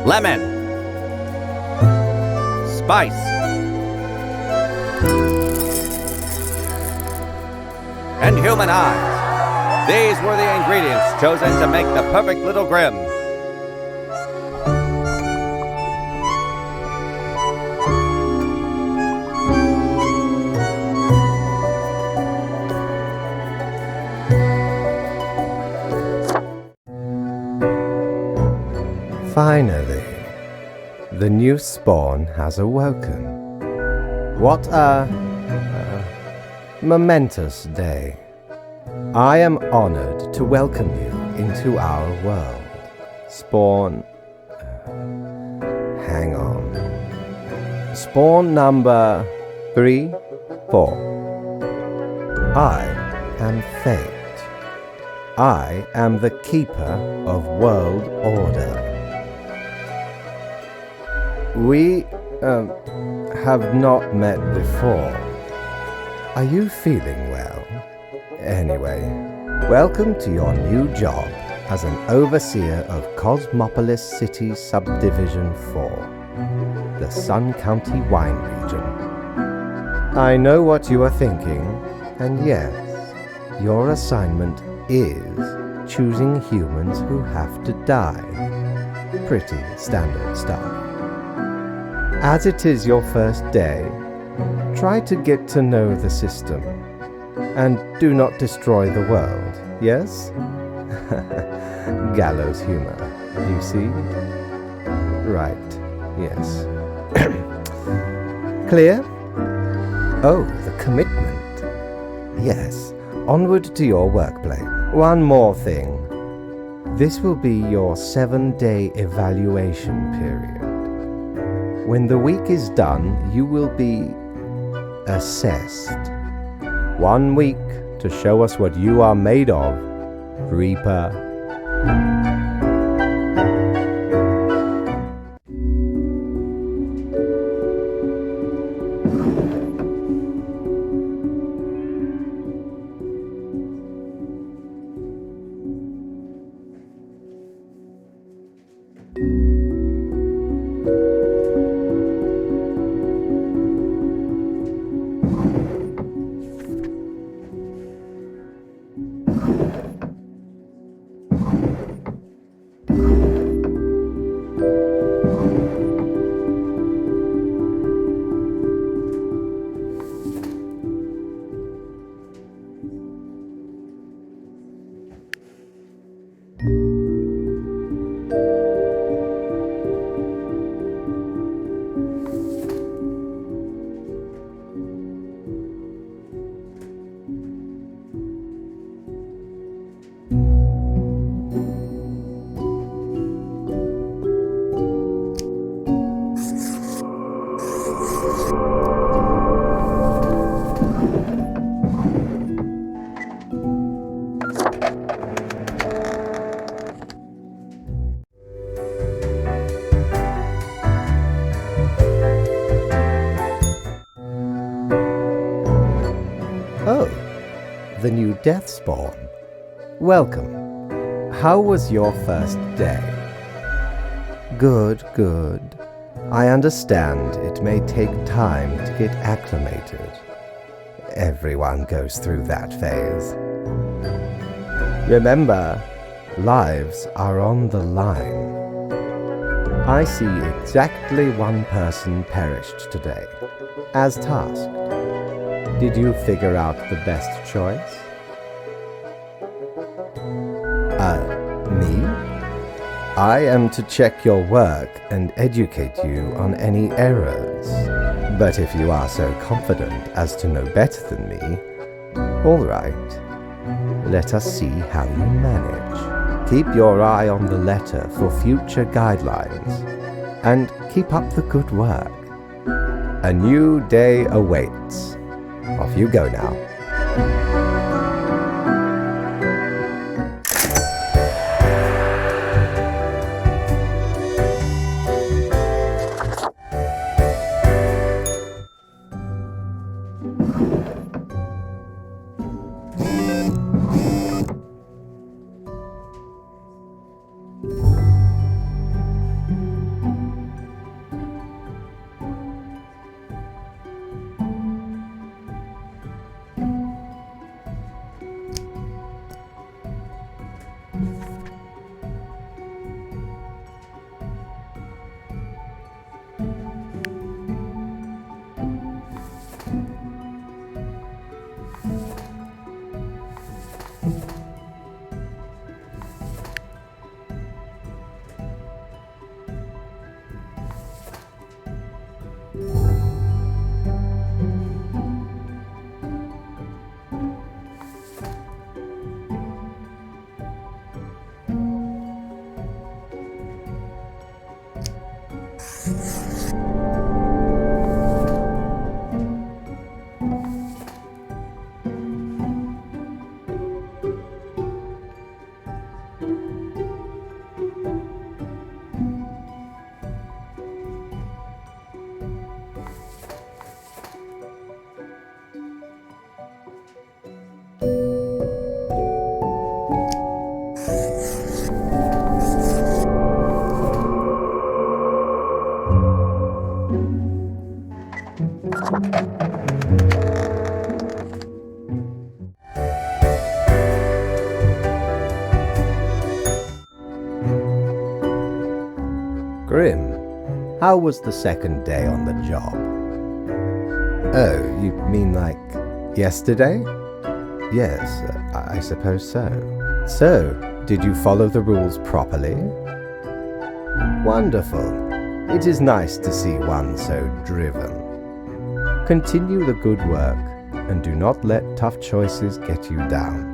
lemon, spice, and human eyes. These were the ingredients chosen to make the perfect little Grimm. Finally, the new spawn has awoken. What a momentous day. I am honored to welcome you into our world. Spawn... hang on. Spawn number 3, 4. I am Fate. I am the keeper of world order. We, have not met before. Are you feeling well? Anyway, welcome to your new job as an overseer of Cosmopolis City Subdivision 4, the Sun County Wine Region. I know what you are thinking, and yes, your assignment is choosing humans who have to die. Pretty standard stuff. As it is your first day, try to get to know the system, and do not destroy the world, yes? Gallows humor, you see? Right, yes. Clear? Oh, the commitment. Yes, onward to your workplace. One more thing. This will be your 7-day evaluation period. When the week is done, you will be assessed. 1 week to show us what you are made of, Reaper. Oh, the new death spawn. Welcome. How was your first day? Good, good. I understand it may take time to get acclimated. Everyone goes through that phase. Remember, lives are on the line. I see exactly 1 person perished today, as tasked. Did you figure out the best choice? Me? I am to check your work and educate you on any errors. But if you are so confident as to know better than me, all right. Let us see how you manage. Keep your eye on the letter for future guidelines, and keep up the good work. A new day awaits. Off you go now. Grim, how was the second day on the job? Oh, you mean like yesterday? Yes, I suppose so. So, did you follow the rules properly? Wonderful. It is nice to see one so driven. Continue the good work, and do not let tough choices get you down.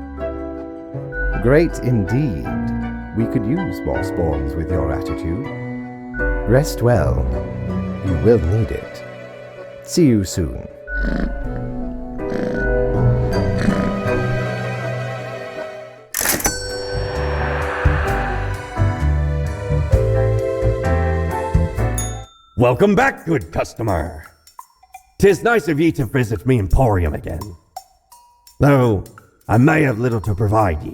Great indeed. We could use more spawns with your attitude. Rest well. You will need it. See you soon. Welcome back, good customer. 'Tis nice of ye to visit me emporium again, though I may have little to provide ye.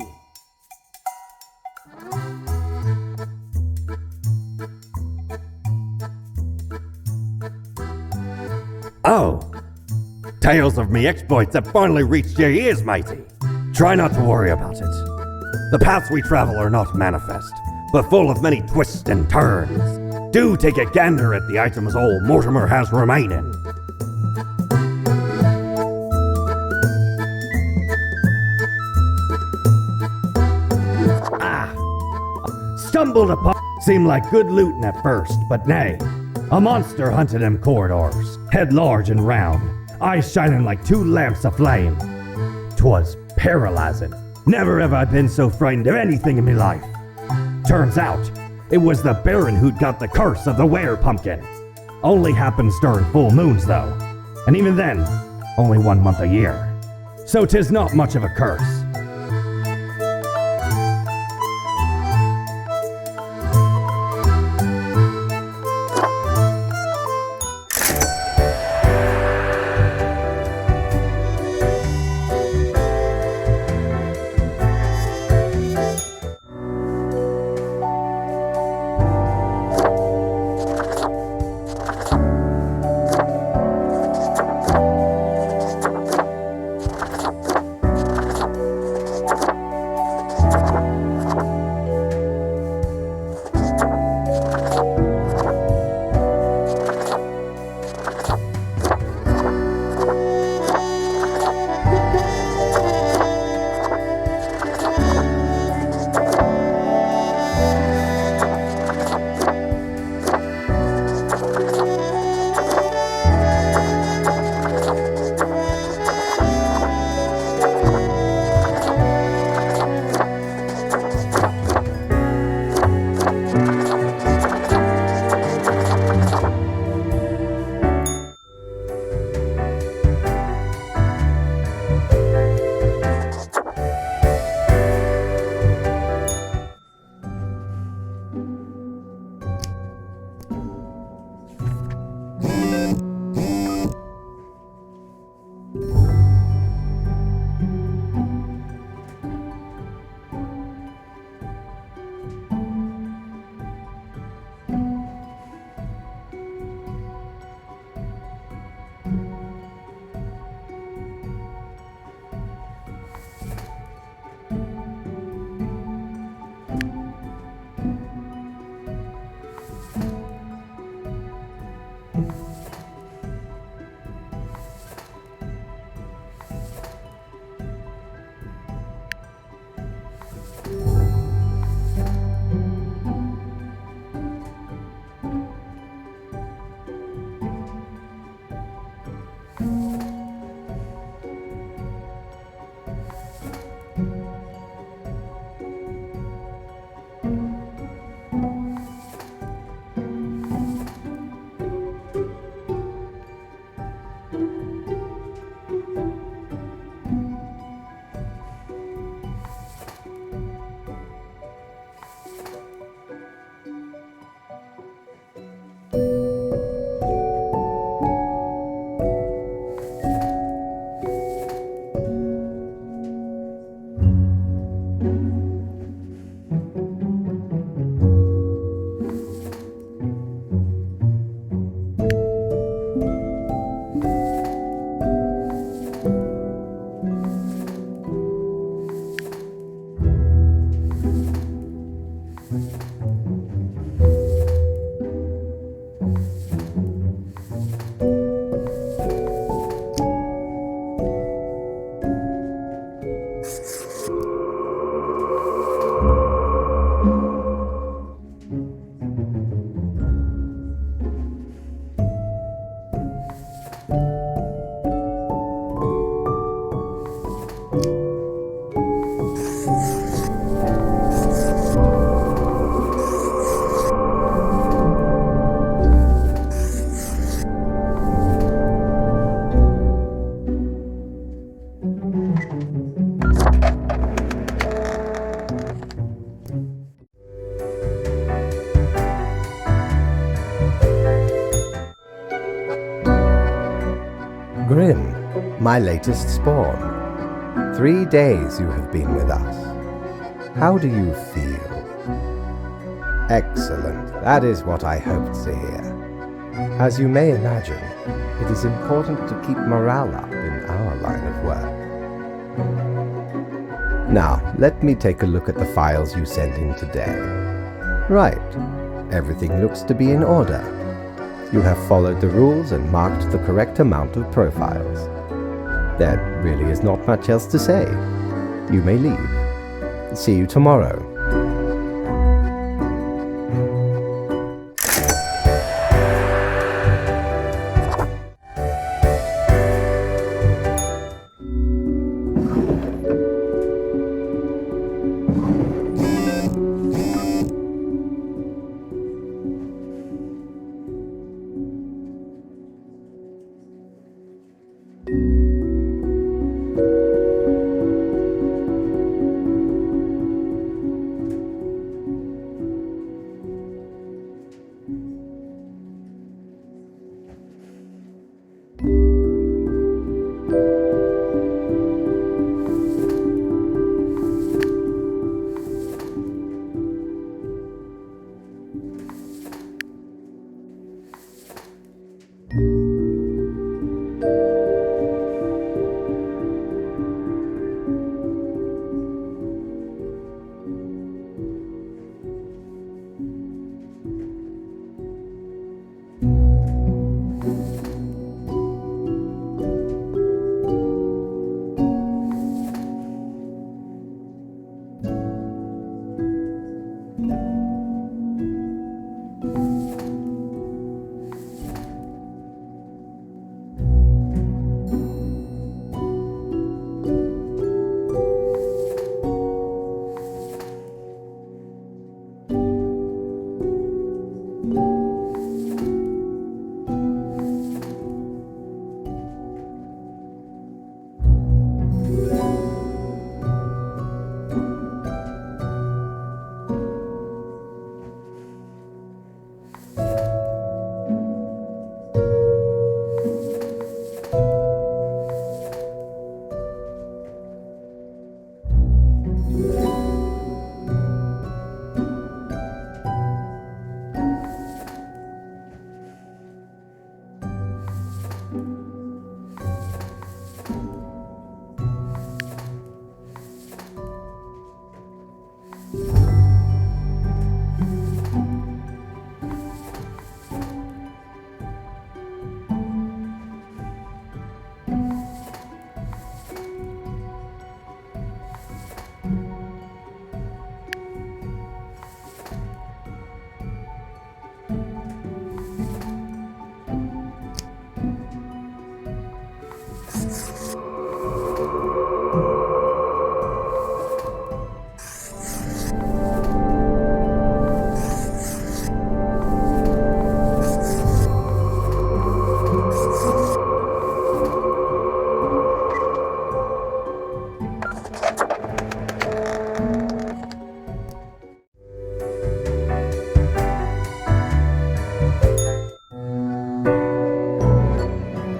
Oh, tales of me exploits have finally reached your ears, matey. Try not to worry about it. The paths we travel are not manifest, but full of many twists and turns. Do take a gander at the items old Mortimer has remaining. Stumbled upon seemed like good looting at first, but nay. A monster hunted them corridors, head large and round, eyes shining like two lamps aflame. 'Twas paralyzing. Never have I been so frightened of anything in me life. Turns out, it was the Baron who'd got the curse of the were-pumpkin. Only happens during full moons, though. And even then, only 1 month a year. So 'tis not much of a curse. my latest spawn. 3 days you have been with us. How do you feel? Excellent. That is what I hoped to hear. As you may imagine, it is important to keep morale up in our line of work. Now, let me take a look at the files you sent in today. Right. Everything looks to be in order. You have followed the rules and marked the correct amount of profiles. There really is not much else to say. You may leave. See you tomorrow.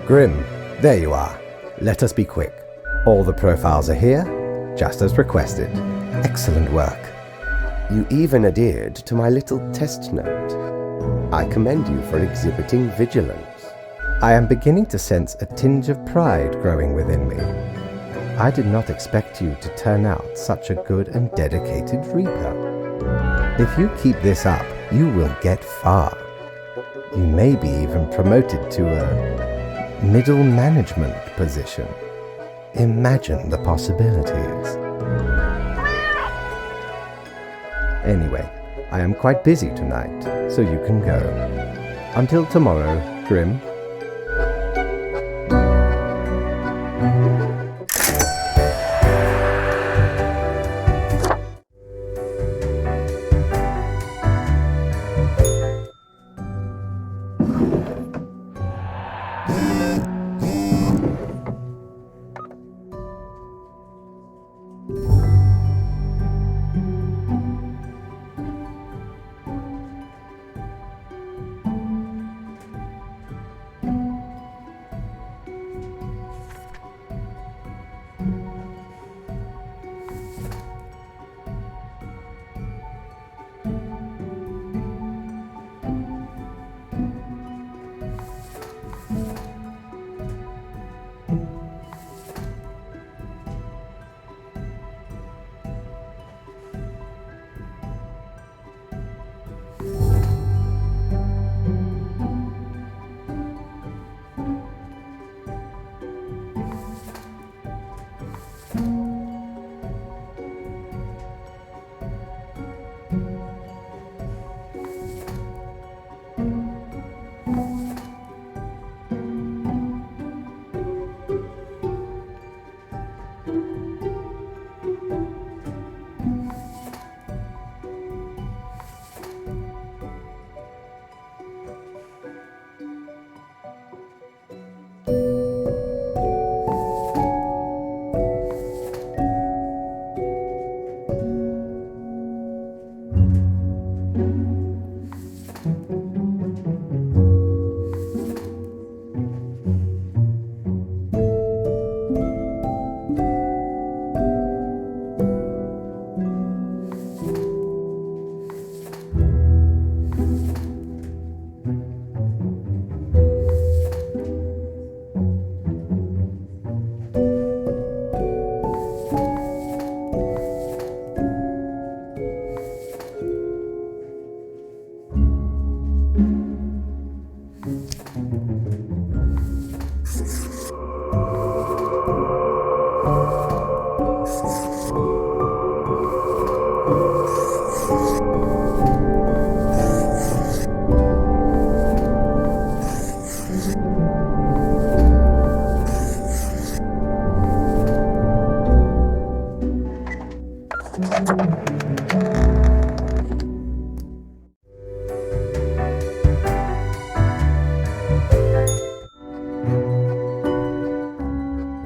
Grim, there you are. Let us be quick. All the profiles are here, just as requested. Excellent work. You even adhered to my little test note. I commend you for exhibiting vigilance. I am beginning to sense a tinge of pride growing within me. I did not expect you to turn out such a good and dedicated Reaper. If you keep this up, you will get far. You may be even promoted to a middle management position. Imagine the possibilities. Anyway, I am quite busy tonight, so you can go. Until tomorrow, Grim.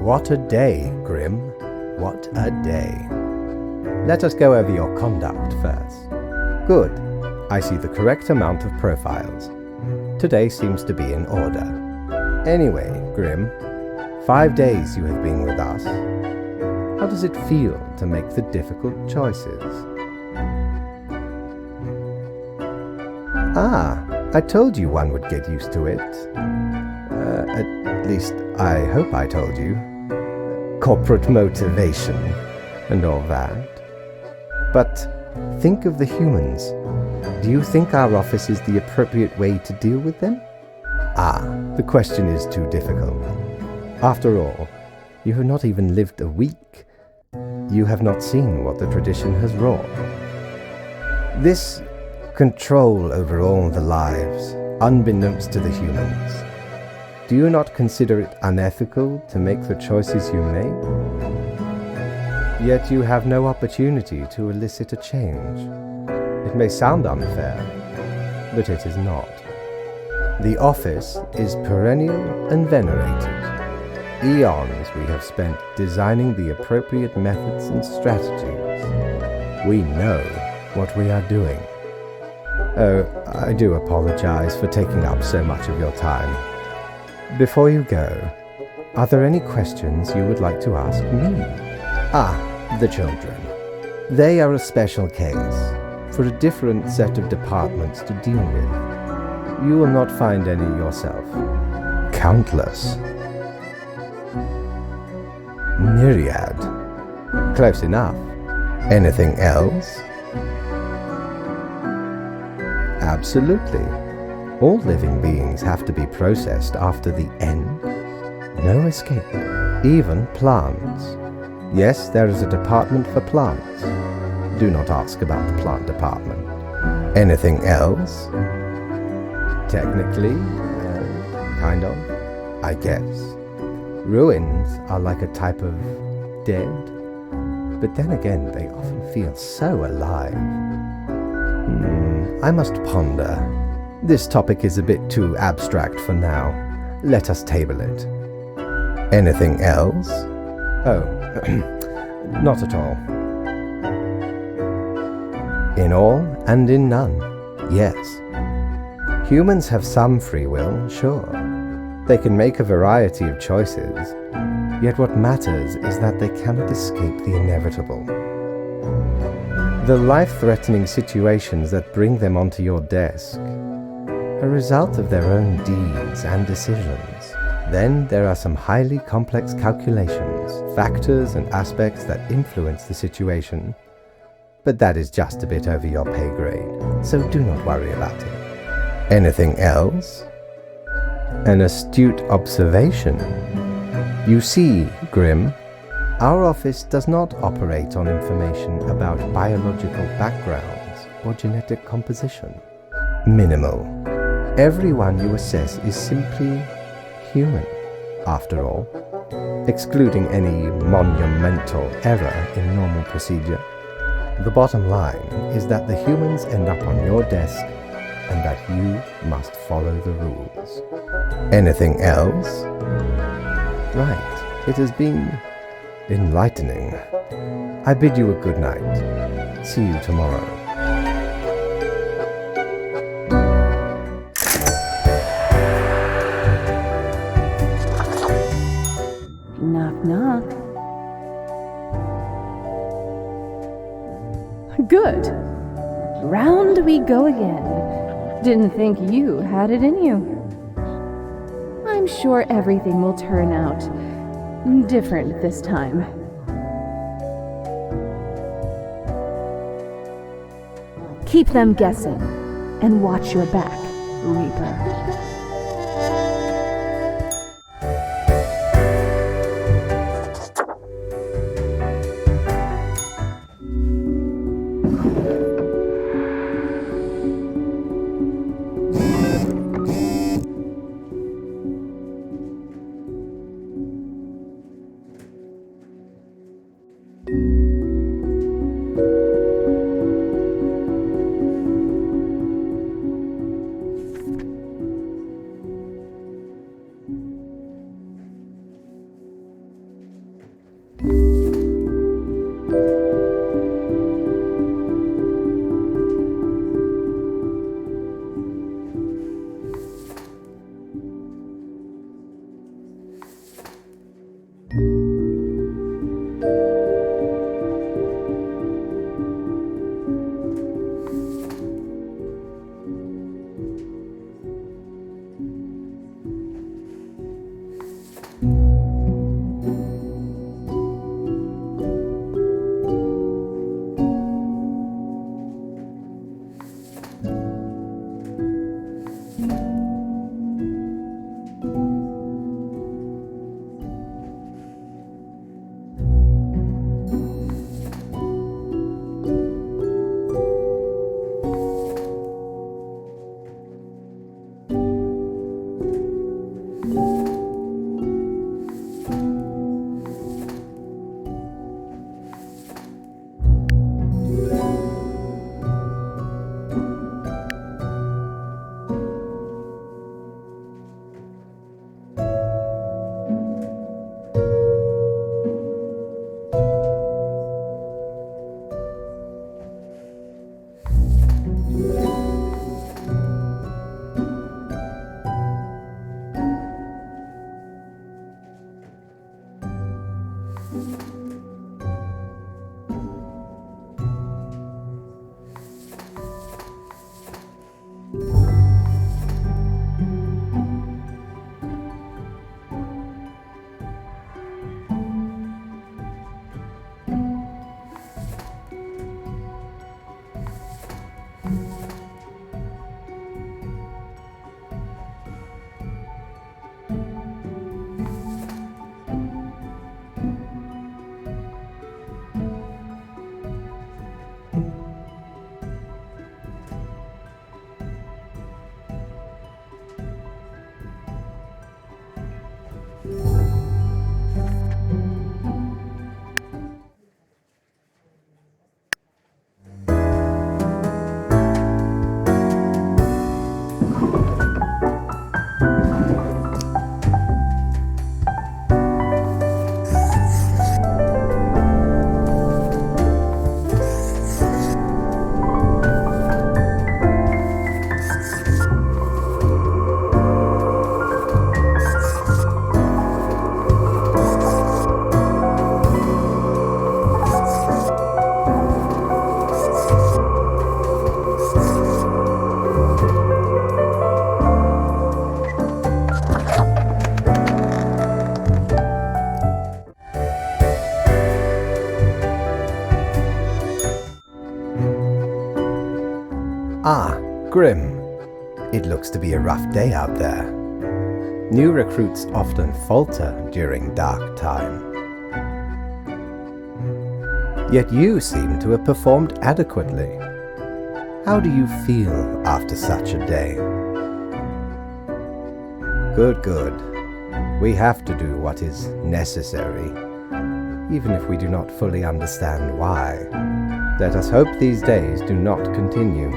What a day, Grim. What a day. Let us go over your conduct first. Good. I see the correct amount of profiles. Today seems to be in order. Anyway, Grim, 5 days you have been with us. How does it feel to make the difficult choices? I told you one would get used to it. At least, I hope I told you. Corporate motivation and all that. But think of the humans. Do you think our office is the appropriate way to deal with them? The question is too difficult. After all, you have not even lived a week. You have not seen what the tradition has wrought. This control over all the lives, unbeknownst to the humans. Do you not consider it unethical to make the choices you make? Yet you have no opportunity to elicit a change. It may sound unfair, but it is not. The office is perennial and venerated. Eons we have spent designing the appropriate methods and strategies. We know what we are doing. Oh, I do apologize for taking up so much of your time. Before you go, are there any questions you would like to ask me? The children. They are a special case, for a different set of departments to deal with. You will not find any yourself. Countless. Myriad. Close enough. Anything else? Absolutely. All living beings have to be processed after the end. No escape. Even plants. Yes, there is a department for plants. Do not ask about the plant department. Anything else? Technically, kind of, I guess. Ruins are like a type of dead, but then again, they often feel so alive. I must ponder. This topic is a bit too abstract for now. Let us table it. Anything else? Oh, not at all. In all and in none, yes. Humans have some free will, sure. They can make a variety of choices, yet what matters is that they cannot escape the inevitable. The life-threatening situations that bring them onto your desk are a result of their own deeds and decisions. Then there are some highly complex calculations, factors and aspects that influence the situation, but that is just a bit over your pay grade, so do not worry about it. Anything else? An astute observation. You see, Grim, our office does not operate on information about biological backgrounds or genetic composition. Minimal. Everyone you assess is simply human, after all, excluding any monumental error in normal procedure. The bottom line is that the humans end up on your desk and that you must follow the rules. Anything else? Right, it has been enlightening. I bid you a good night. See you tomorrow. Knock, knock. Good. Round we go again. Didn't think you had it in you. I'm sure everything will turn out different this time. Keep them guessing, and watch your back, Reaper. Grim, it looks to be a rough day out there. New recruits often falter during dark time. Yet you seem to have performed adequately. How do you feel after such a day? Good, good. We have to do what is necessary, even if we do not fully understand why. Let us hope these days do not continue.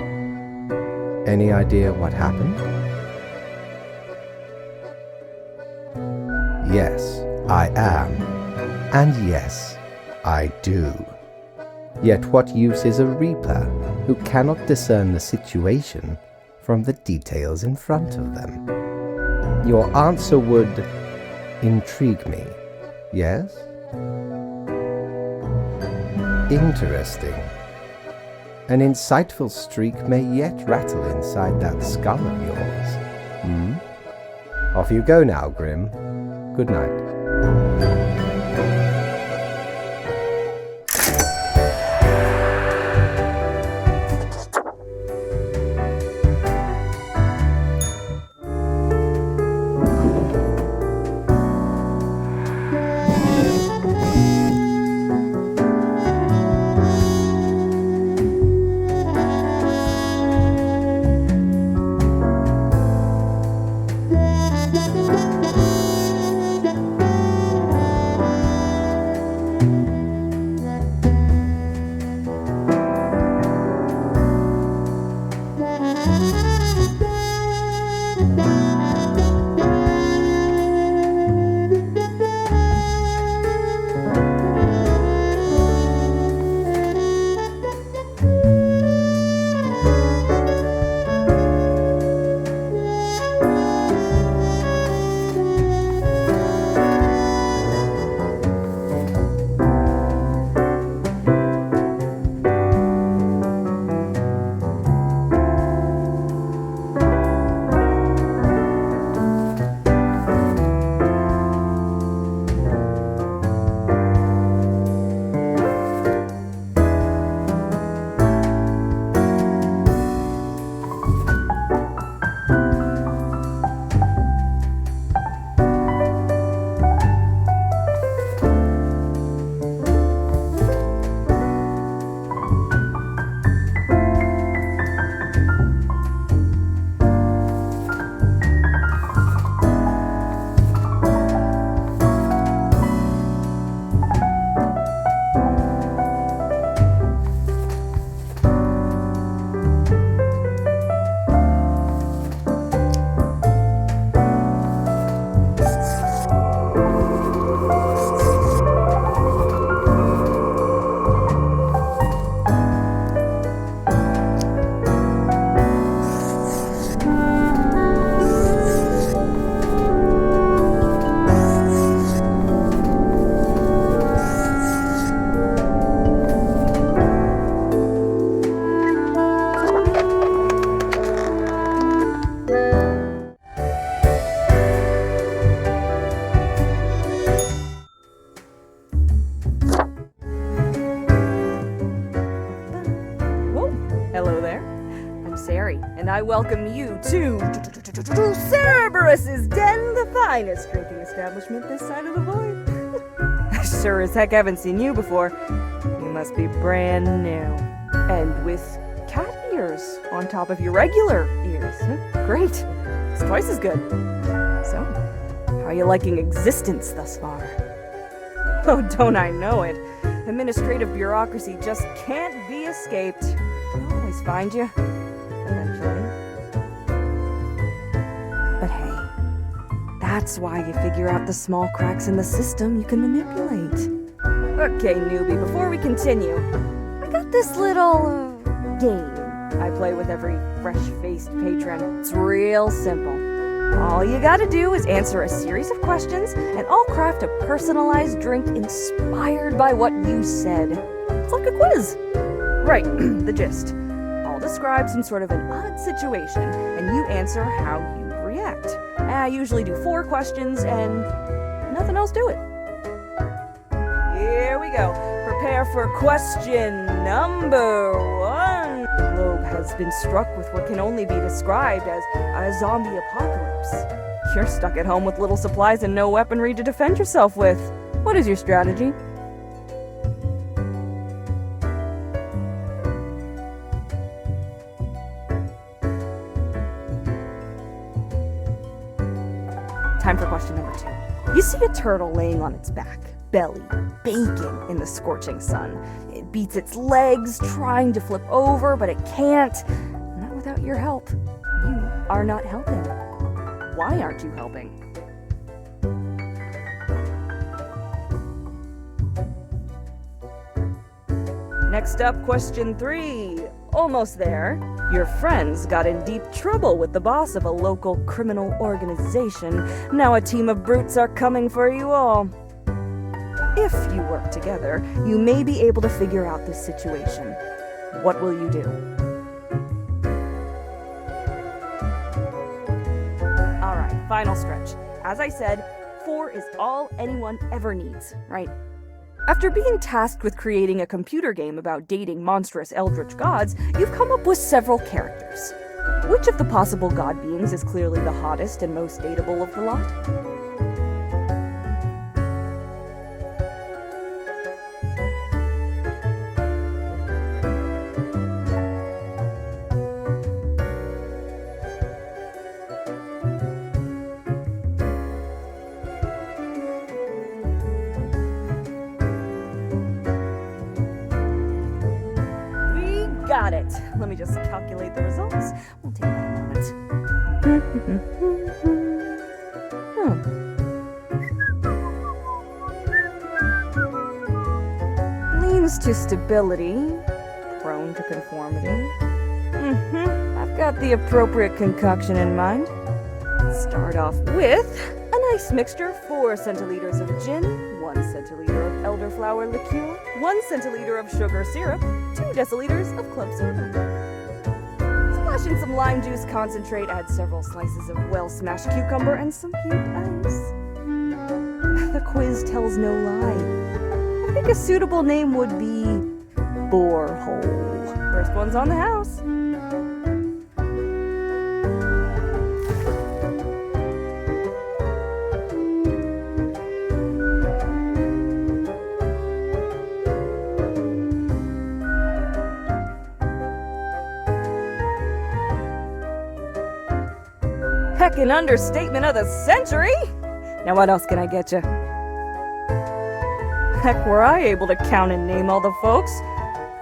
Any idea what happened? Yes, I am. And yes, I do. Yet what use is a reaper who cannot discern the situation from the details in front of them? Your answer would intrigue me, yes? Interesting. An insightful streak may yet rattle inside that skull of yours. Off you go now, Grim. Good night. and I welcome you to Cerberus's Den, the finest drinking establishment this side of the void. I sure as heck haven't seen you before. You must be brand new. And with cat ears on top of your regular ears. Great. It's twice as good. So, how are you liking existence thus far? Oh, don't I know it. Administrative bureaucracy just can't be escaped. They'll always find you. Eventually. But hey, that's why you figure out the small cracks in the system you can manipulate. Okay, newbie, before we continue, I got this little game I play with every fresh-faced patron. It's real simple. All you gotta do is answer a series of questions, and I'll craft a personalized drink inspired by what you said. It's like a quiz. Right, the gist. I'll describe some sort of an odd situation, and you answer how you react. I usually do 4 questions, and nothing else to it. Here we go. Prepare for question number 1. The globe has been struck with what can only be described as a zombie apocalypse. You're stuck at home with little supplies and no weaponry to defend yourself with. What is your strategy? Time for question number 2. You see a turtle laying on its back, belly baking in the scorching sun. It beats its legs, trying to flip over, but it can't. Not without your help. You are not helping. Why aren't you helping? Next up, question 3. Almost there. Your friends got in deep trouble with the boss of a local criminal organization. Now a team of brutes are coming for you all. If you work together, you may be able to figure out this situation. What will you do? Alright, final stretch. As I said, 4 is all anyone ever needs, right? After being tasked with creating a computer game about dating monstrous eldritch gods, you've come up with several characters. Which of the possible god beings is clearly the hottest and most dateable of the lot? Got it. Let me just calculate the results. We'll take that a moment. Leans to stability, prone to conformity. I've got the appropriate concoction in mind. Start off with a nice mixture: 4 centiliters of gin, 1 centiliter of elderflower liqueur, 1 centiliter of sugar syrup, 2 deciliters of club soda. Splash in some lime juice concentrate, add several slices of well-smashed cucumber and some cute ice. The quiz tells no lie. I think a suitable name would be Borehole. First one's on the house. Heckin' understatement of the century! Now what else can I get you? Heck, were I able to count and name all the folks?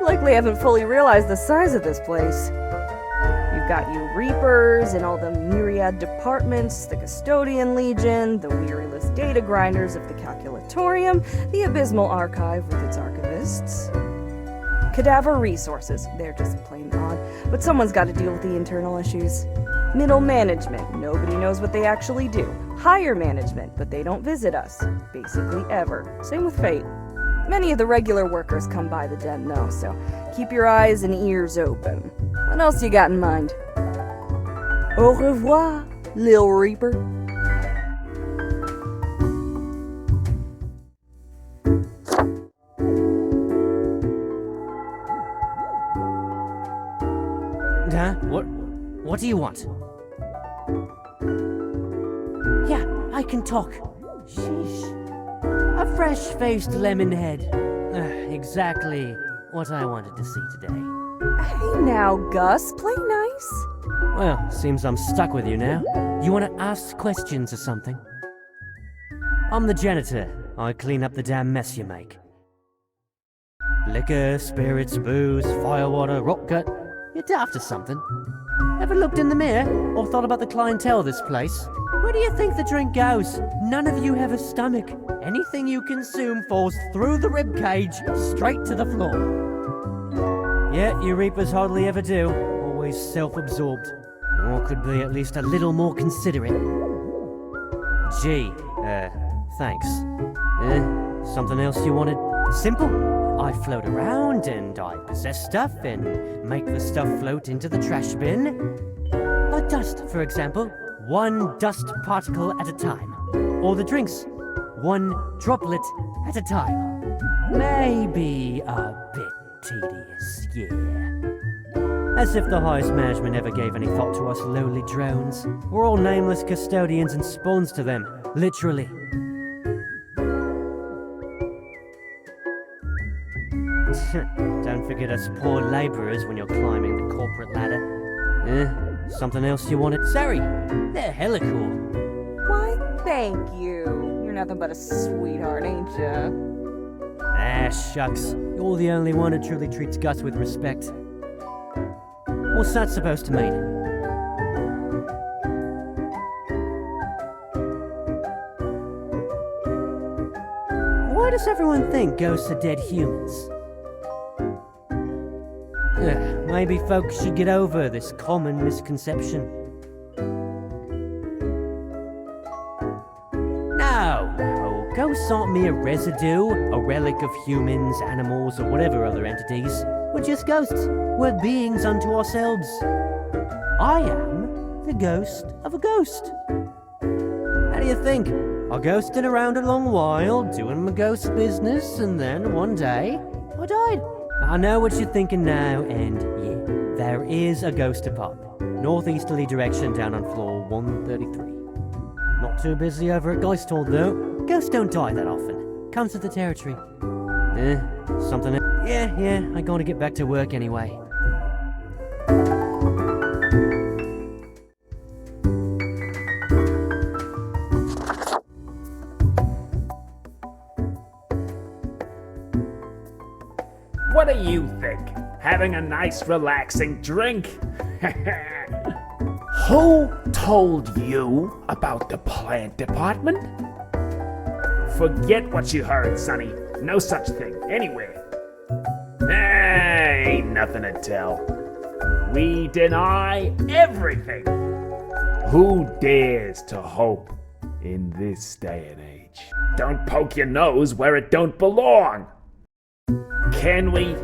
Likely haven't fully realized the size of this place. You've got you Reapers and all the myriad departments, the Custodian Legion, the weariless data grinders of the Calculatorium, the Abysmal Archive with its archivists. Cadaver Resources, they're just plain odd, but someone's got to deal with the internal issues. Middle management, nobody knows what they actually do. Higher management, but they don't visit us. Basically ever. Same with Fate. Many of the regular workers come by the den though, so keep your eyes and ears open. What else you got in mind? Au revoir, Lil Reaper. Huh? What do you want? Yeah, I can talk. Sheesh. A fresh-faced lemon head. Exactly what I wanted to see today. Hey now, Gus, play nice. Well, seems I'm stuck with you now. You want to ask questions or something? I'm the janitor. I clean up the damn mess you make. Liquor, spirits, booze, firewater, rock gut. You're daft or something. Ever looked in the mirror or thought about the clientele of this place? Where do you think the drink goes? None of you have a stomach. Anything you consume falls through the rib cage, straight to the floor. Yeah, you Reapers hardly ever do. Always self-absorbed. Or could be at least a little more considerate. Gee, thanks. Something else you wanted? Simple. I float around and I possess stuff and make the stuff float into the trash bin. Like dust, for example. 1 dust particle at a time. Or the drinks. 1 droplet at a time. Maybe a bit tedious, yeah. As if the highest management ever gave any thought to us lowly drones. We're all nameless custodians and spawns to them, literally. Don't forget us poor labourers when you're climbing the corporate ladder. Something else you wanted? Sorry, they're hella cool. Why, thank you. You're nothing but a sweetheart, ain't ya? Ah, shucks. You're the only one who truly treats Gus with respect. What's that supposed to mean? Why does everyone think ghosts are dead humans? Maybe folks should get over this common misconception. No, ghosts aren't mere residue, a relic of humans, animals, or whatever other entities. We're just ghosts. We're beings unto ourselves. I am the ghost of a ghost. How do you think? I ghosted around a long while, doing my ghost business, and then one day, I died. I know what you're thinking now, and yeah, there is a ghost apartment. Northeasterly direction down on floor 133. Not too busy over at Geist Hall, though. Ghosts don't die that often. Comes with the territory. Something... Yeah, I gotta get back to work anyway. What do you think? Having a nice relaxing drink? Who told you about the plant department? Forget what you heard, Sonny. No such thing anywhere. Ain't nothing to tell. We deny everything. Who dares to hope in this day and age? Don't poke your nose where it don't belong. Can we?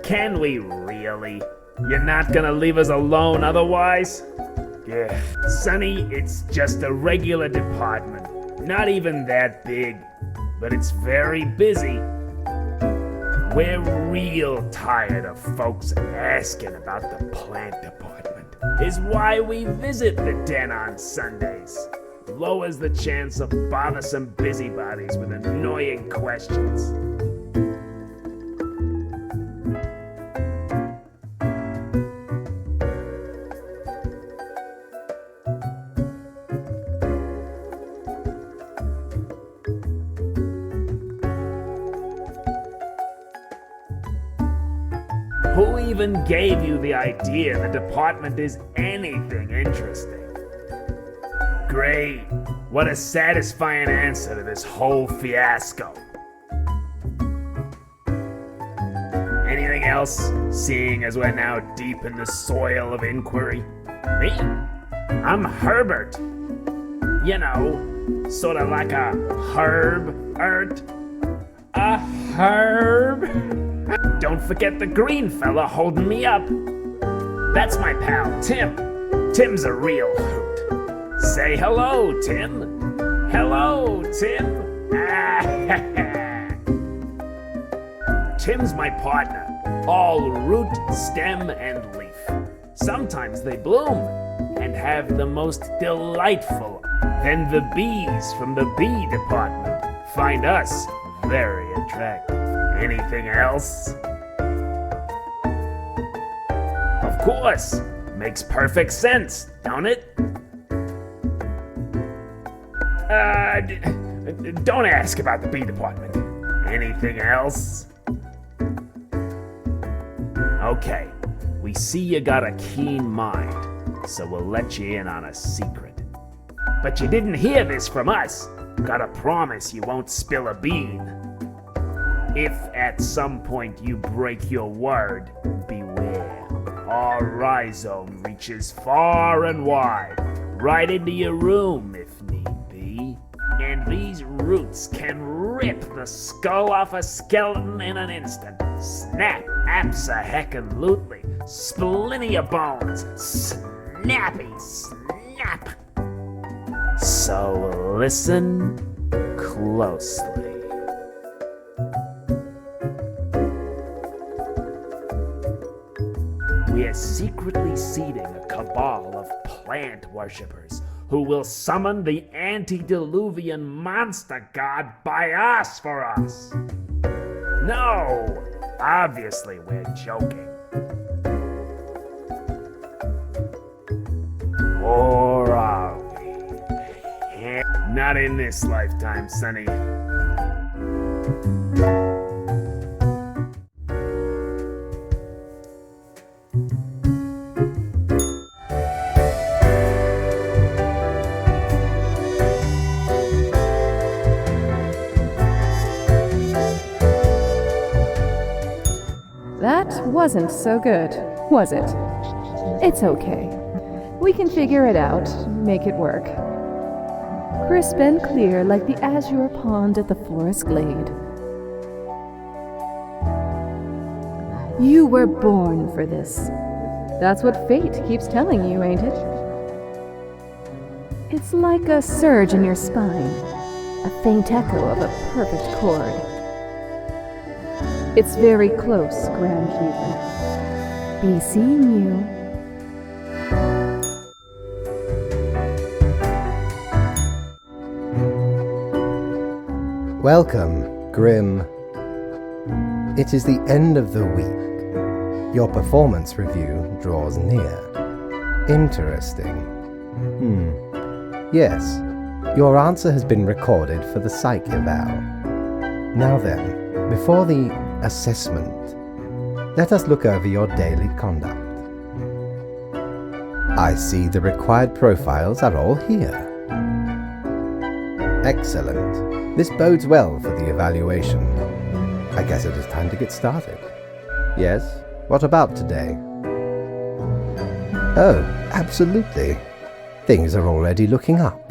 Can we really? You're not gonna leave us alone otherwise? Yeah. Sonny, it's just a regular department. Not even that big, but it's very busy. We're real tired of folks asking about the plant department. Is why we visit the den on Sundays. Lowers the chance of bothersome busybodies with annoying questions. Who even gave you the idea the department is anything interesting? Great. What a satisfying answer to this whole fiasco. Anything else, seeing as we're now deep in the soil of inquiry? Me? I'm Herbert. You know, sort of like a herb-ert. A herb? Don't forget the green fella holding me up. That's my pal, Tim. Tim's a real hoot. Say hello, Tim. Hello, Tim. Tim's my partner, all root, stem, and leaf. Sometimes they bloom and have the most delightful. Then the bees from the bee department find us very attractive. Anything else? Of course. Makes perfect sense, don't it? Don't ask about the bee department. Anything else? Okay, we see you got a keen mind, so we'll let you in on a secret. But you didn't hear this from us. Gotta promise you won't spill a bean. If at some point you break your word, beware. Our rhizome reaches far and wide, right into your room if need be. And these roots can rip the skull off a skeleton in an instant. Snap, abso-heckin-lutely. Splinter your bones. Snappy, snap. So listen closely. We're is secretly seeding a cabal of plant worshippers who will summon the antediluvian monster god Bias for us. No, obviously we're joking. Or are we? Not in this lifetime, Sonny. That wasn't so good, was it? It's okay. We can figure it out, make it work. Crisp and clear like the azure pond at the forest glade. You were born for this. That's what fate keeps telling you, ain't it? It's like a surge in your spine, a faint echo of a perfect chord. It's very close, Grand Keeper. Be seeing you. Welcome, Grim. It is the end of the week. Your performance review draws near. Interesting. Yes, your answer has been recorded for the psych eval. Now then, before the assessment, let us look over your daily conduct. I see the required profiles are all here. Excellent. This bodes well for the evaluation. I guess it is time to get started. Yes? What about today? Oh, absolutely. Things are already looking up.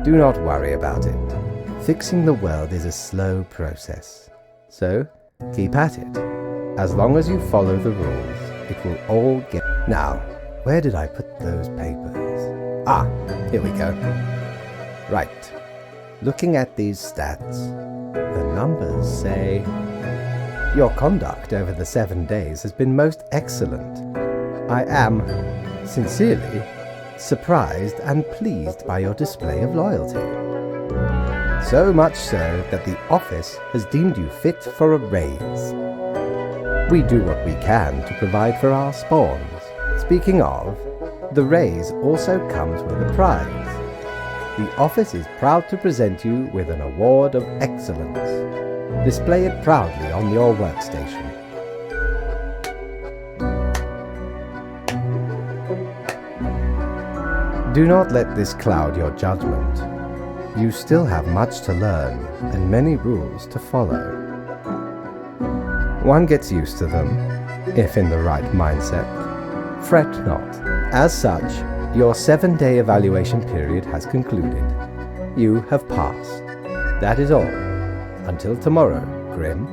Do not worry about it. Fixing the world is a slow process. So, keep at it. As long as you follow the rules, it will all get... Now, where did I put those papers? Ah, here we go. Right. Looking at these stats, the numbers say... Your conduct over the 7 days has been most excellent. I am, sincerely, surprised and pleased by your display of loyalty. So much so that the office has deemed you fit for a raise. We do what we can to provide for our spawns. Speaking of, the raise also comes with a prize. The office is proud to present you with an award of excellence. Display it proudly on your workstation. Do not let this cloud your judgment. You still have much to learn and many rules to follow. One gets used to them, if in the right mindset. Fret not. As such, your 7-day evaluation period has concluded. You have passed. That is all. Until tomorrow, Grim.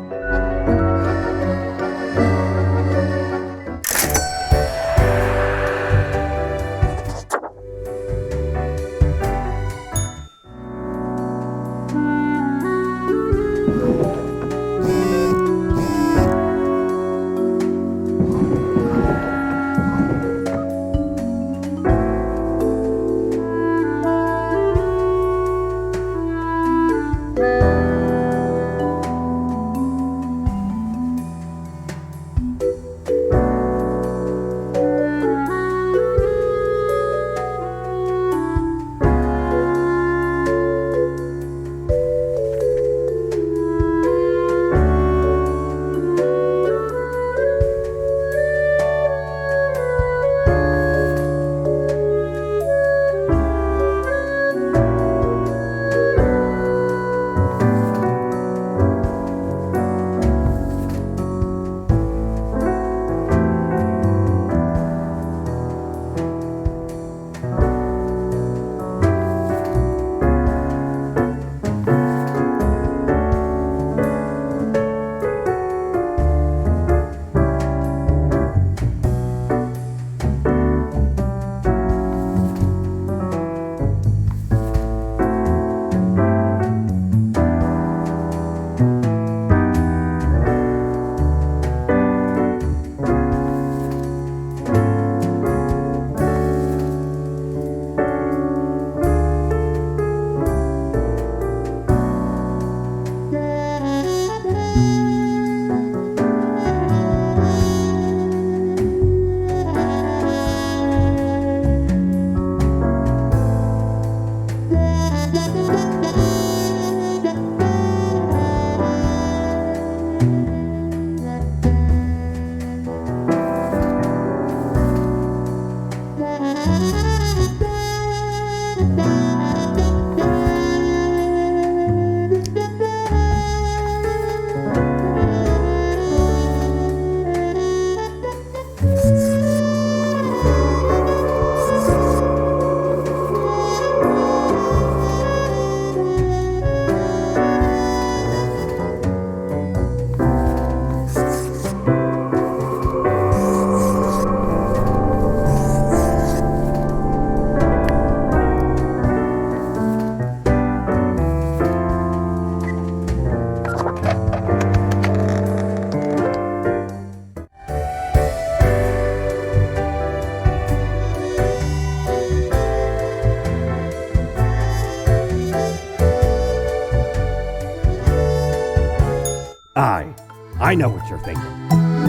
I know what you're thinking.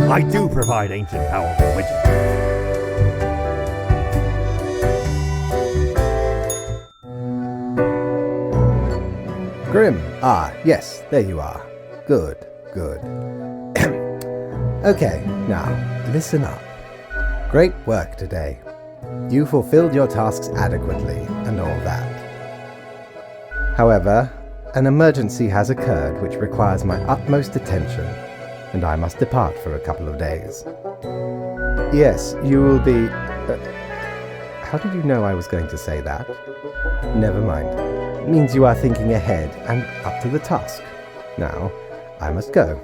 I do provide ancient powerful widgets. Grim, yes, there you are. Good, good. Okay, now, listen up. Great work today. You fulfilled your tasks adequately and all that. However, an emergency has occurred which requires my utmost attention, and I must depart for a couple of days. Yes, you will be... how did you know I was going to say that? Never mind. It means you are thinking ahead and up to the task. Now, I must go.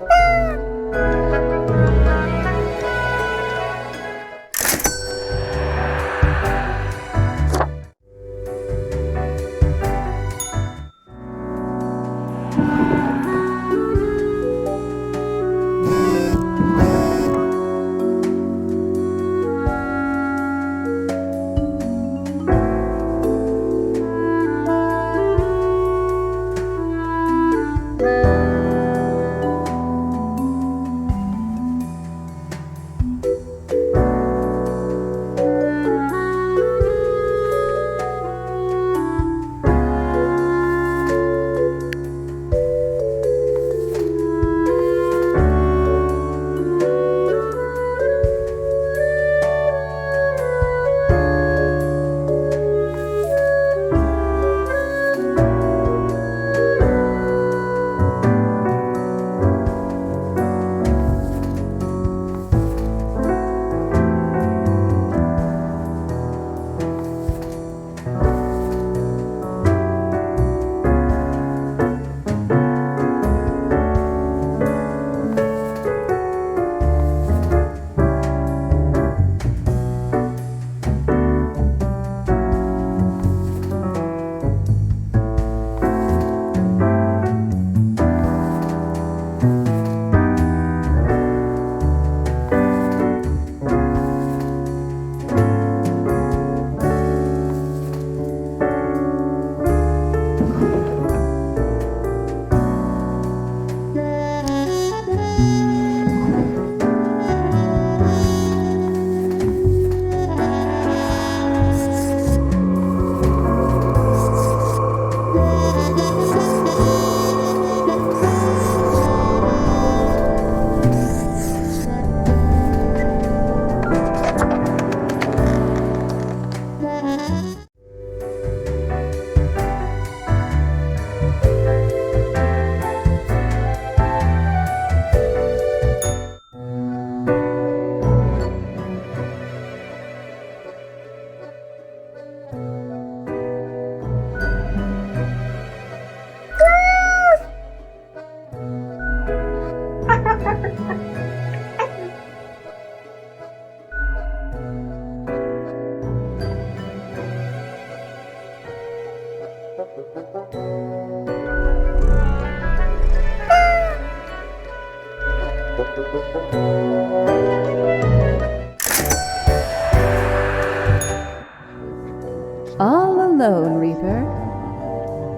All alone, Reaper.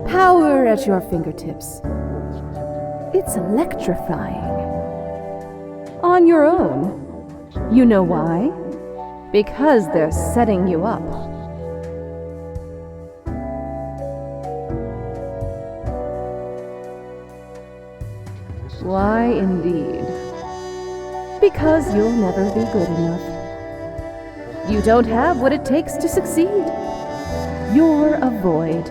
Power at your fingertips. It's electrifying. On your own. You know why? Because they're setting you up. Why, indeed. Because you'll never be good enough. You don't have what it takes to succeed. You're a void.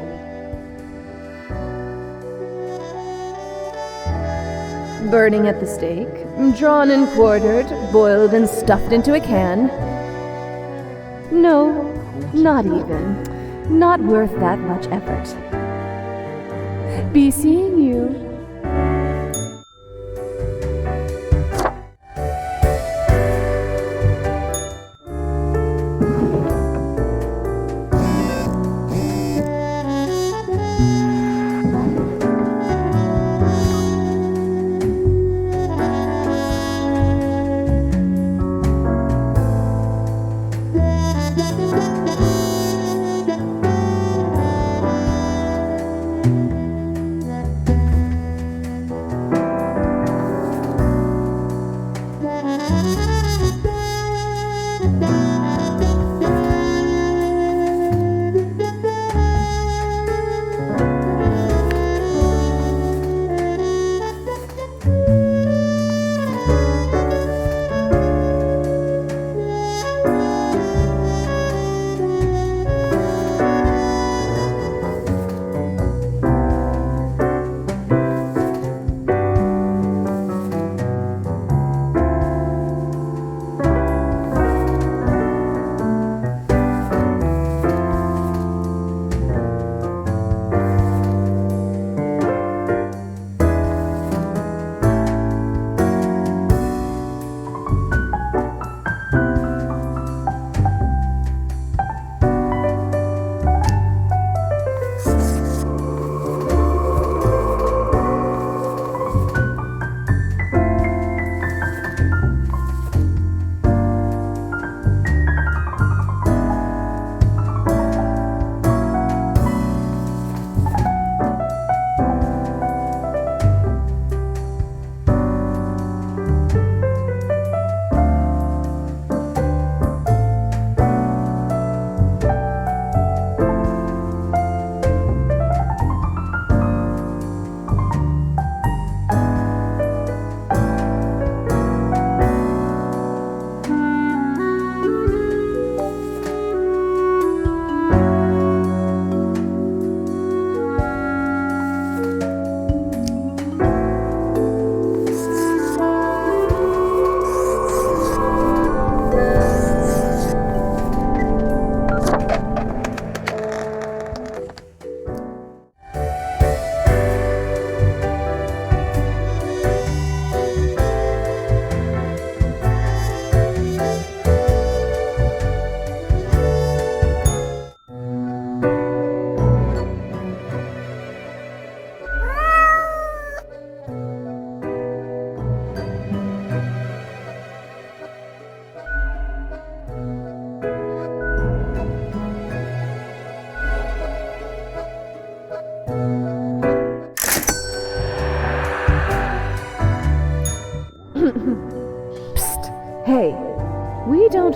Burning at the stake, drawn and quartered, boiled and stuffed into a can. No, not even. Not worth that much effort. Be seeing you.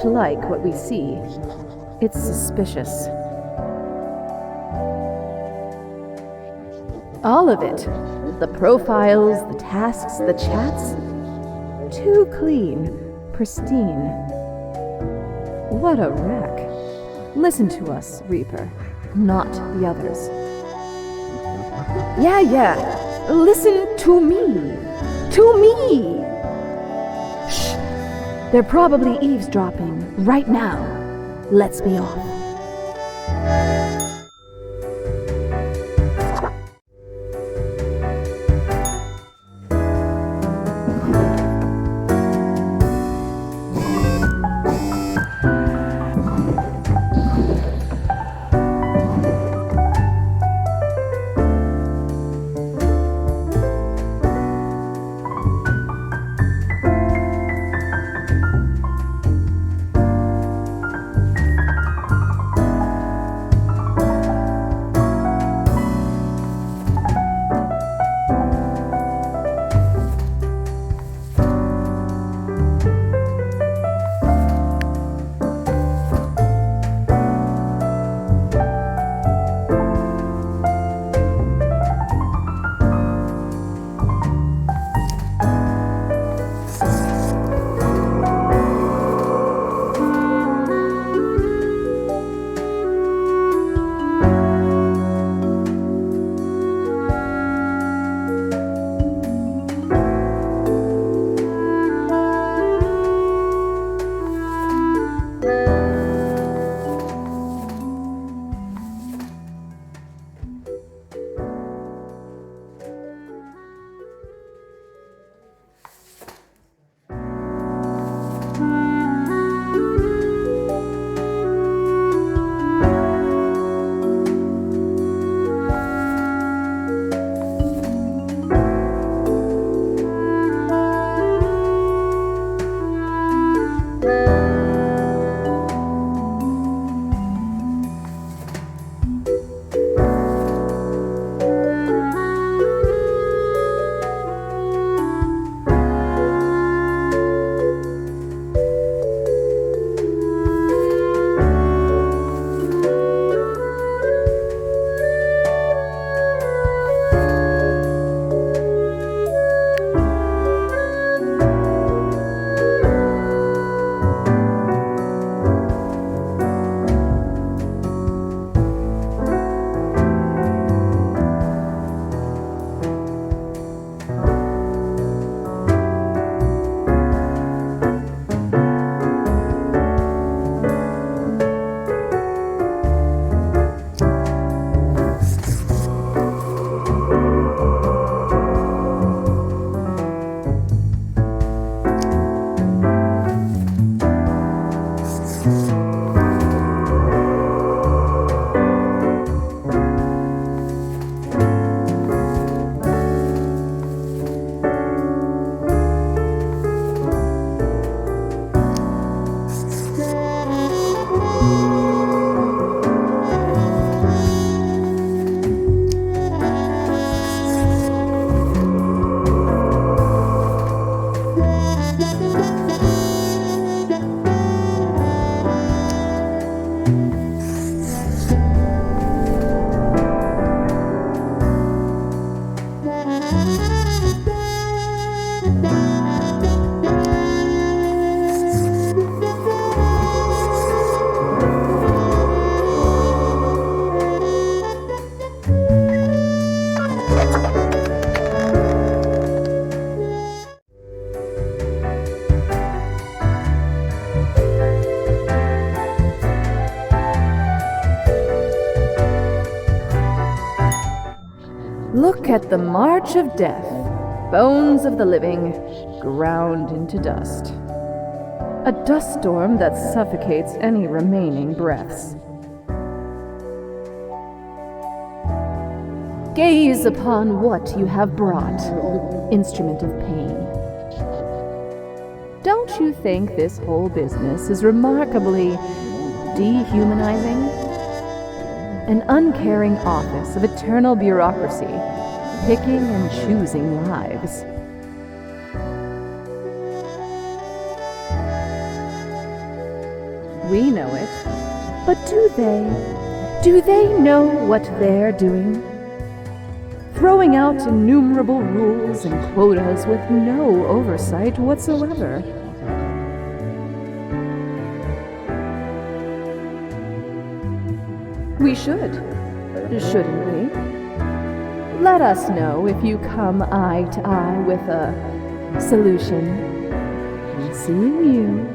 like what we see. It's suspicious. All of it. The profiles, the tasks, the chats. Too clean, pristine. What a wreck. Listen to us, Reaper, not the others. Yeah. Listen to me. To me! Shh. They're probably eavesdropping right now. Let's be off. Look at the march of death, bones of the living, ground into dust. A dust storm that suffocates any remaining breaths. Gaze upon what you have brought, instrument of pain. Don't you think this whole business is remarkably dehumanizing? An uncaring office of eternal bureaucracy, picking and choosing lives. we know it. But do they? Do they know what they're doing? Throwing out innumerable rules and quotas with no oversight whatsoever. We should, shouldn't we? Let us know if you come eye to eye with a solution. Seeing you.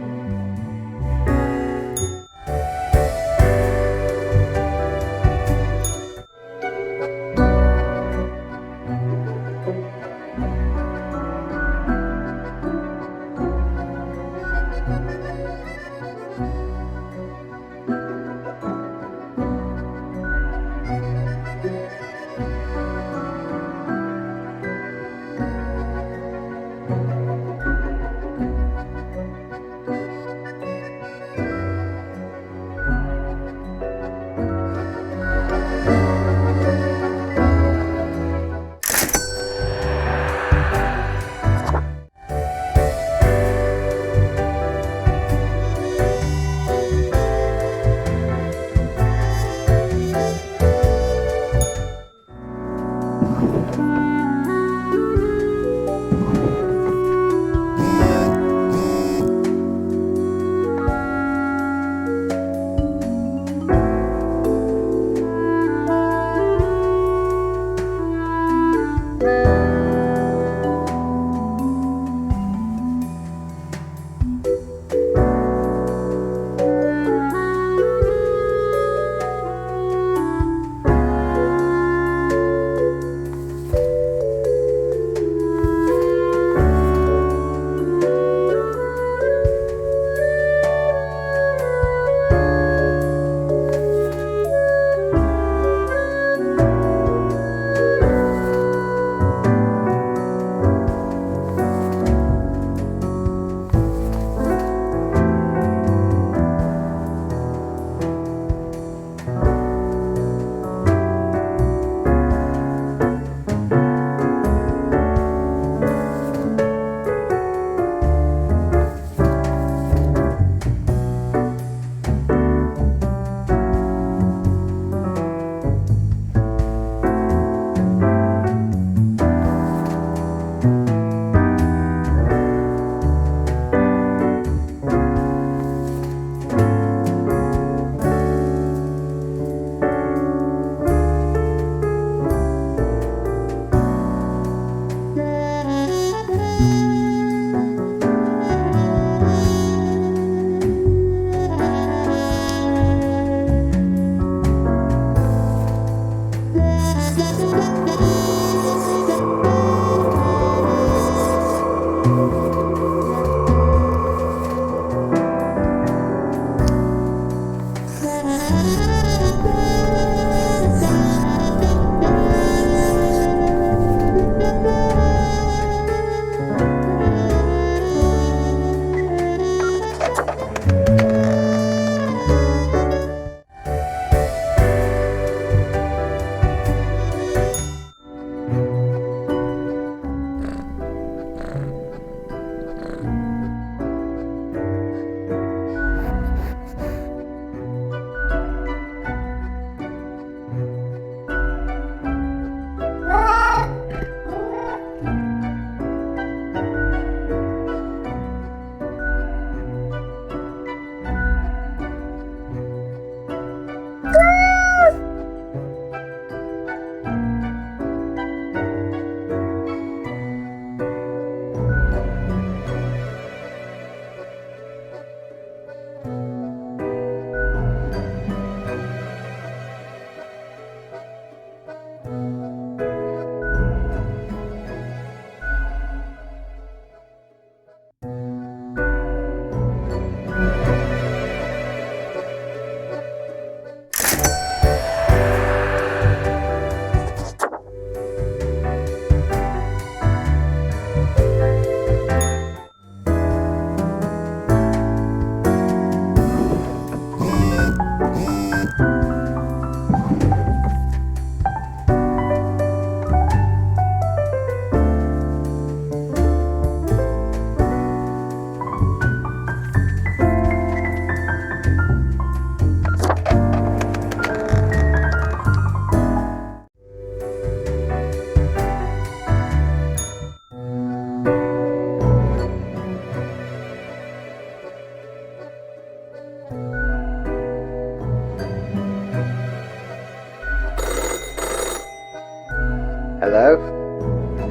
Hello?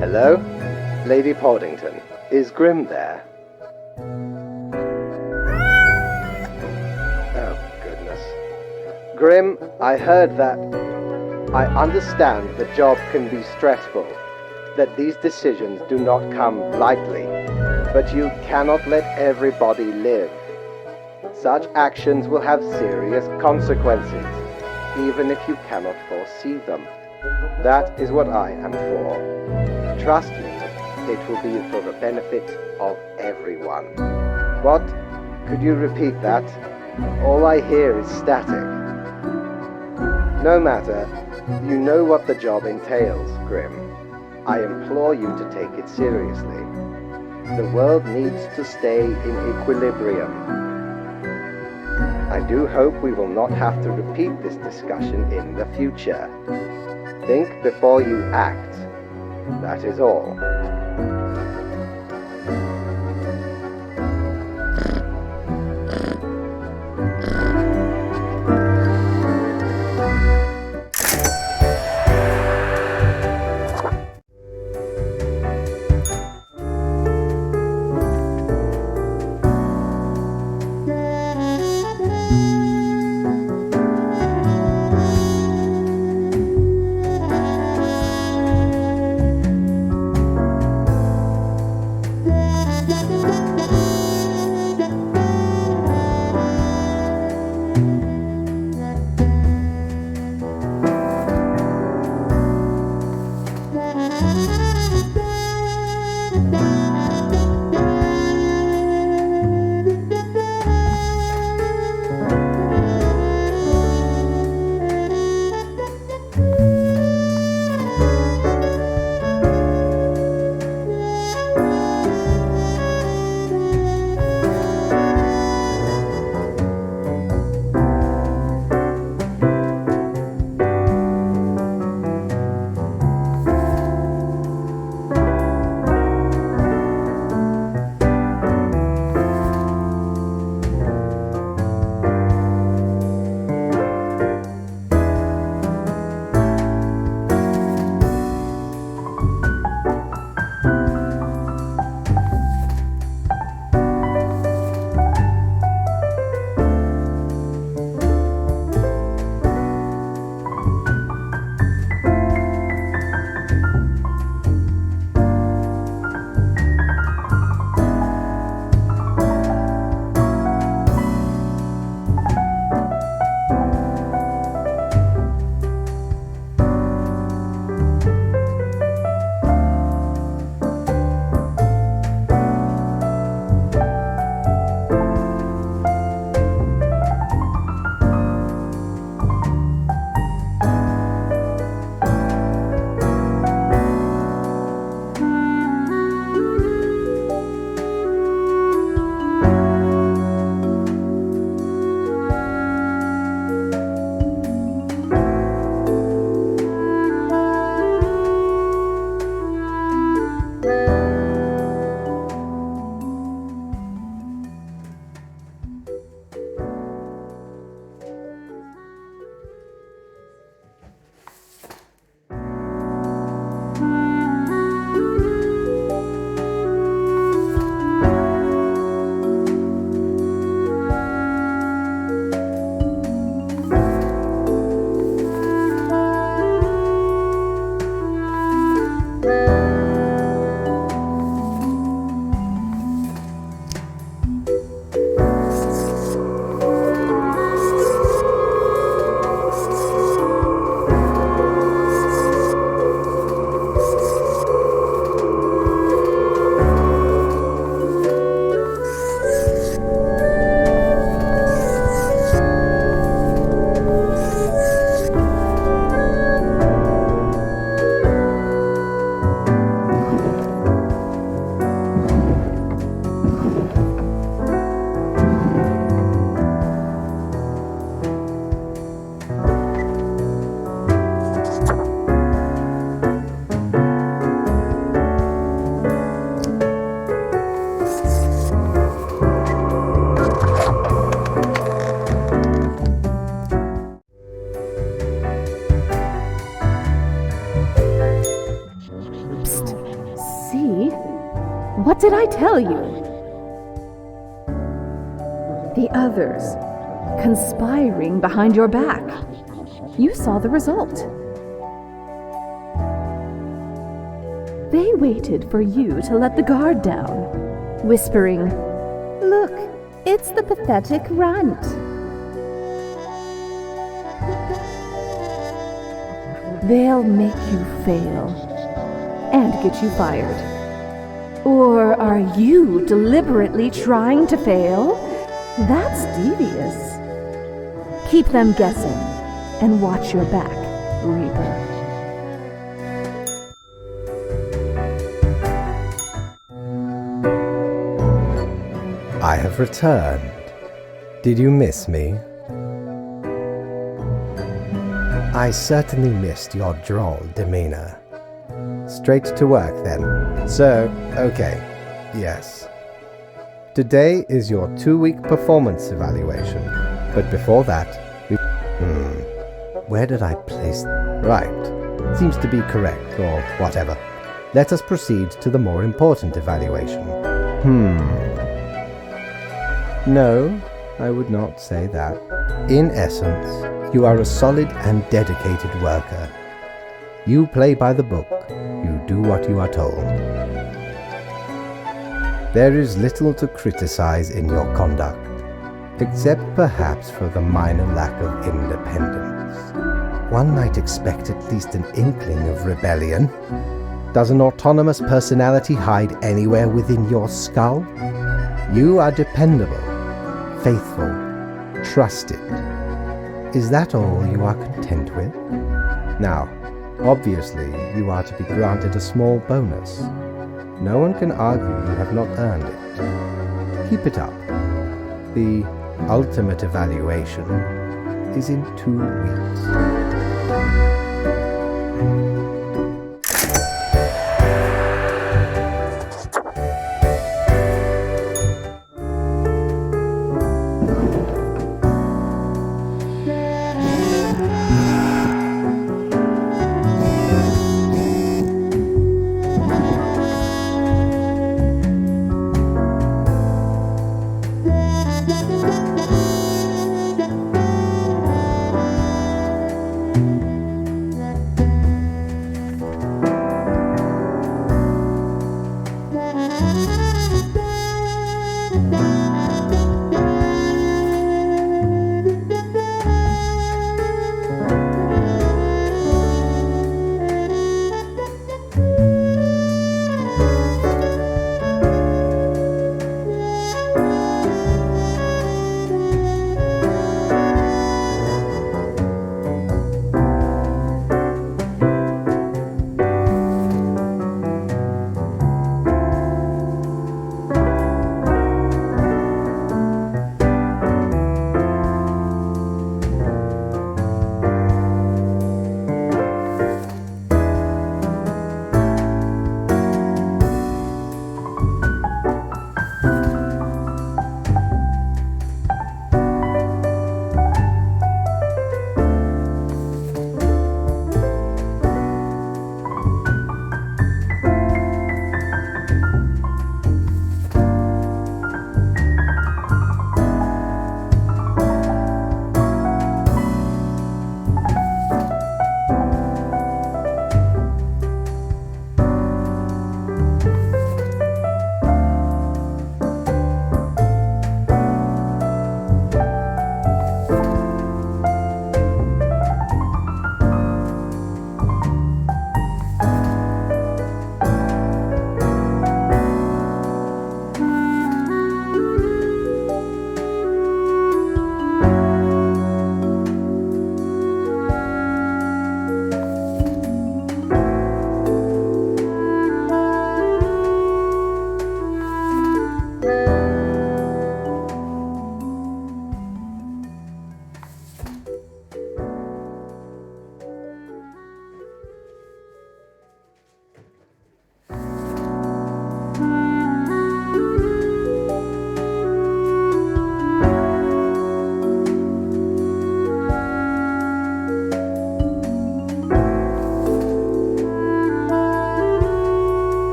Hello? Lady Poddington, is Grim there? Oh, goodness. Grim, I heard that. I understand the job can be stressful, that these decisions do not come lightly, but you cannot let everybody live. Such actions will have serious consequences, even if you cannot foresee them. That is what I am for. Trust me, it will be for the benefit of everyone. What? Could you repeat that? All I hear is static. No matter, you know what the job entails, Grim. I implore you to take it seriously. The world needs to stay in equilibrium. I do hope we will not have to repeat this discussion in the future. Think before you act. That is all. What did I tell you? The others conspiring behind your back. You saw the result. They waited for you to let the guard down, whispering, "Look, it's the pathetic runt." They'll make you fail and get you fired. Or are you deliberately trying to fail? That's devious. Keep them guessing and watch your back, Reaper. I have returned. Did you miss me? I certainly missed your droll demeanor. Straight to work then. So, okay, yes. Today is your 2-week performance evaluation, but before that, where did I place? Right, seems to be correct, or whatever. Let us proceed to the more important evaluation. No, I would not say that. In essence, you are a solid and dedicated worker. You play by the book. You do what you are told. There is little to criticize in your conduct, except perhaps for the minor lack of independence. One might expect at least an inkling of rebellion. Does an autonomous personality hide anywhere within your skull? You are dependable, faithful, trusted. Is that all you are content with? Now, obviously, you are to be granted a small bonus. No one can argue you have not earned it. Keep it up. The ultimate evaluation is in 2 weeks.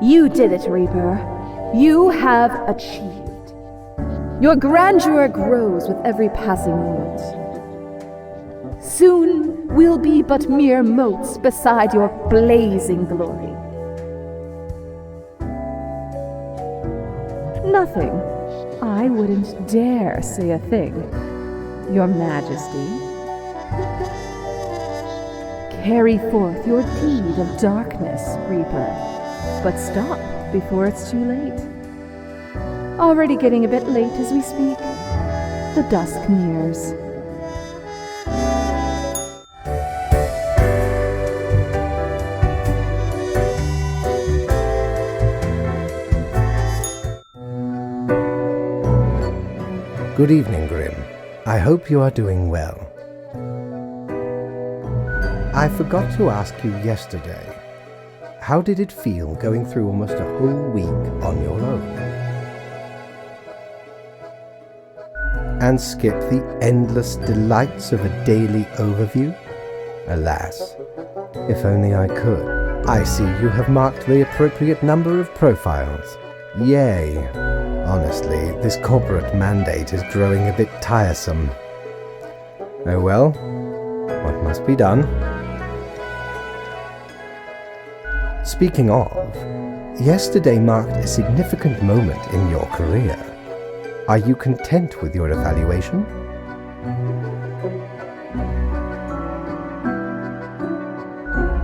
You did it, Reaper. You have achieved. Your grandeur grows with every passing moment. Soon we'll be but mere motes beside your blazing glory. Nothing. I wouldn't dare say a thing, Your Majesty. Carry forth your deed of darkness, Reaper, but stop before it's too late. Already getting a bit late as we speak. The dusk nears. Good evening, Grim. I hope you are doing well. I forgot to ask you yesterday. How did it feel going through almost a whole week on your own? And skip the endless delights of a daily overview? Alas, if only I could. I see you have marked the appropriate number of profiles. Yay! Honestly, this corporate mandate is growing a bit tiresome. Oh well, what must be done? Speaking of, yesterday marked a significant moment in your career. Are you content with your evaluation?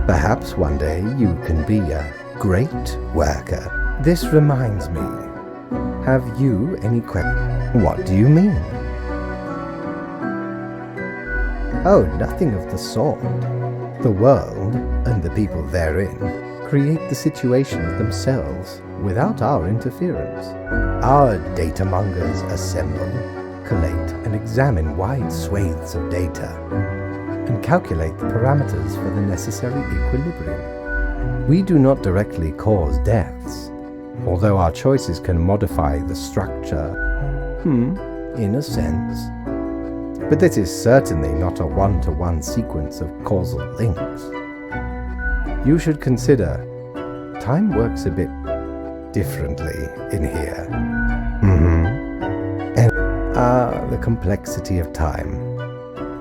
Perhaps one day you can be a great worker. This reminds me. Have you any questions? What do you mean? Oh, nothing of the sort. The world, and the people therein, create the situations themselves without our interference. Our data mongers assemble, collate, and examine wide swathes of data, and calculate the parameters for the necessary equilibrium. We do not directly cause deaths, although our choices can modify the structure, in a sense. But this is certainly not a one-to-one sequence of causal links. You should consider, time works a bit differently in here. And the complexity of time.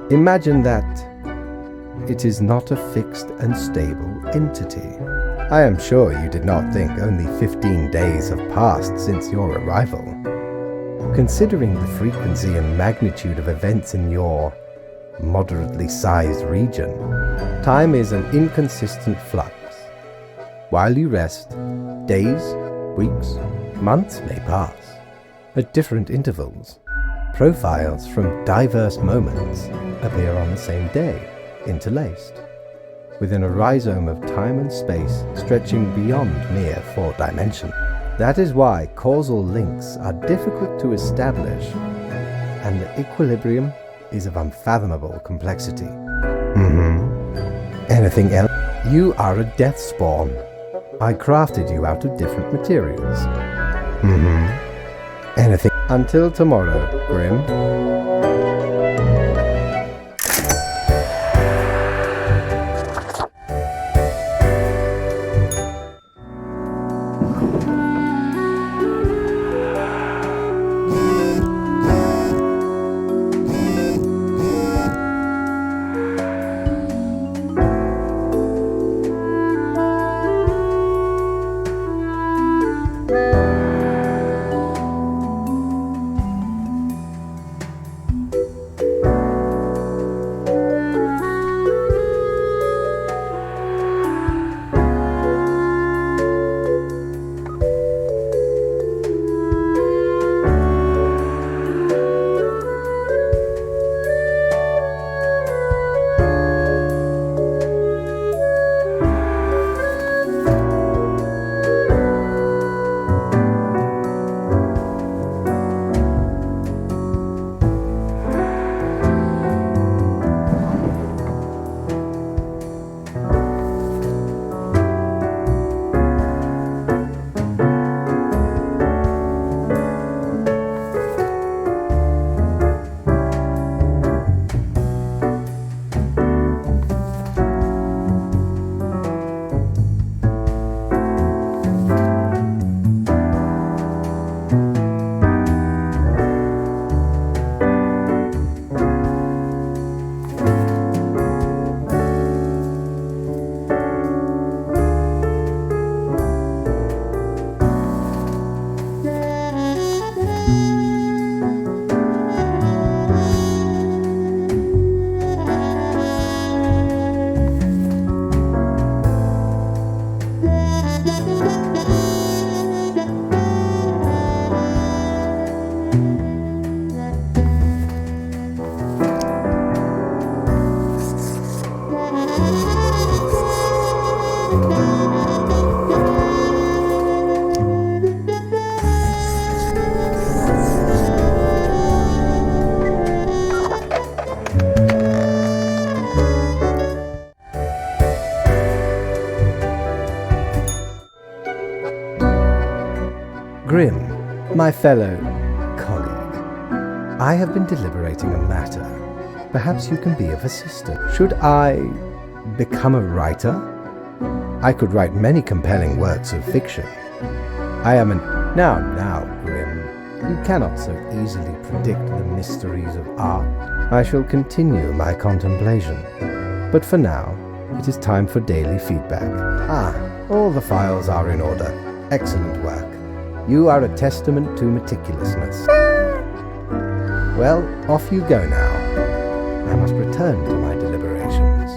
Imagine that it is not a fixed and stable entity. I am sure you did not think only 15 days have passed since your arrival. Considering the frequency and magnitude of events in your moderately sized region, time is an inconsistent flux. While you rest, days, weeks, months may pass. At different intervals, profiles from diverse moments appear on the same day, interlaced, within a rhizome of time and space stretching beyond mere 4 dimensions. That is why causal links are difficult to establish, and the equilibrium is of unfathomable complexity. Anything else? You are a death spawn. I crafted you out of different materials. Anything? Until tomorrow, Grim. Grim, my fellow colleague, I have been deliberating a matter. Perhaps you can be of assistance. Should I become a writer? I could write many compelling works of fiction. I am an... Now, Grim, you cannot so easily predict the mysteries of art. I shall continue my contemplation. But for now, it is time for daily feedback. All the files are in order. Excellent work. You are a testament to meticulousness. Well, off you go now. I must return to my deliberations.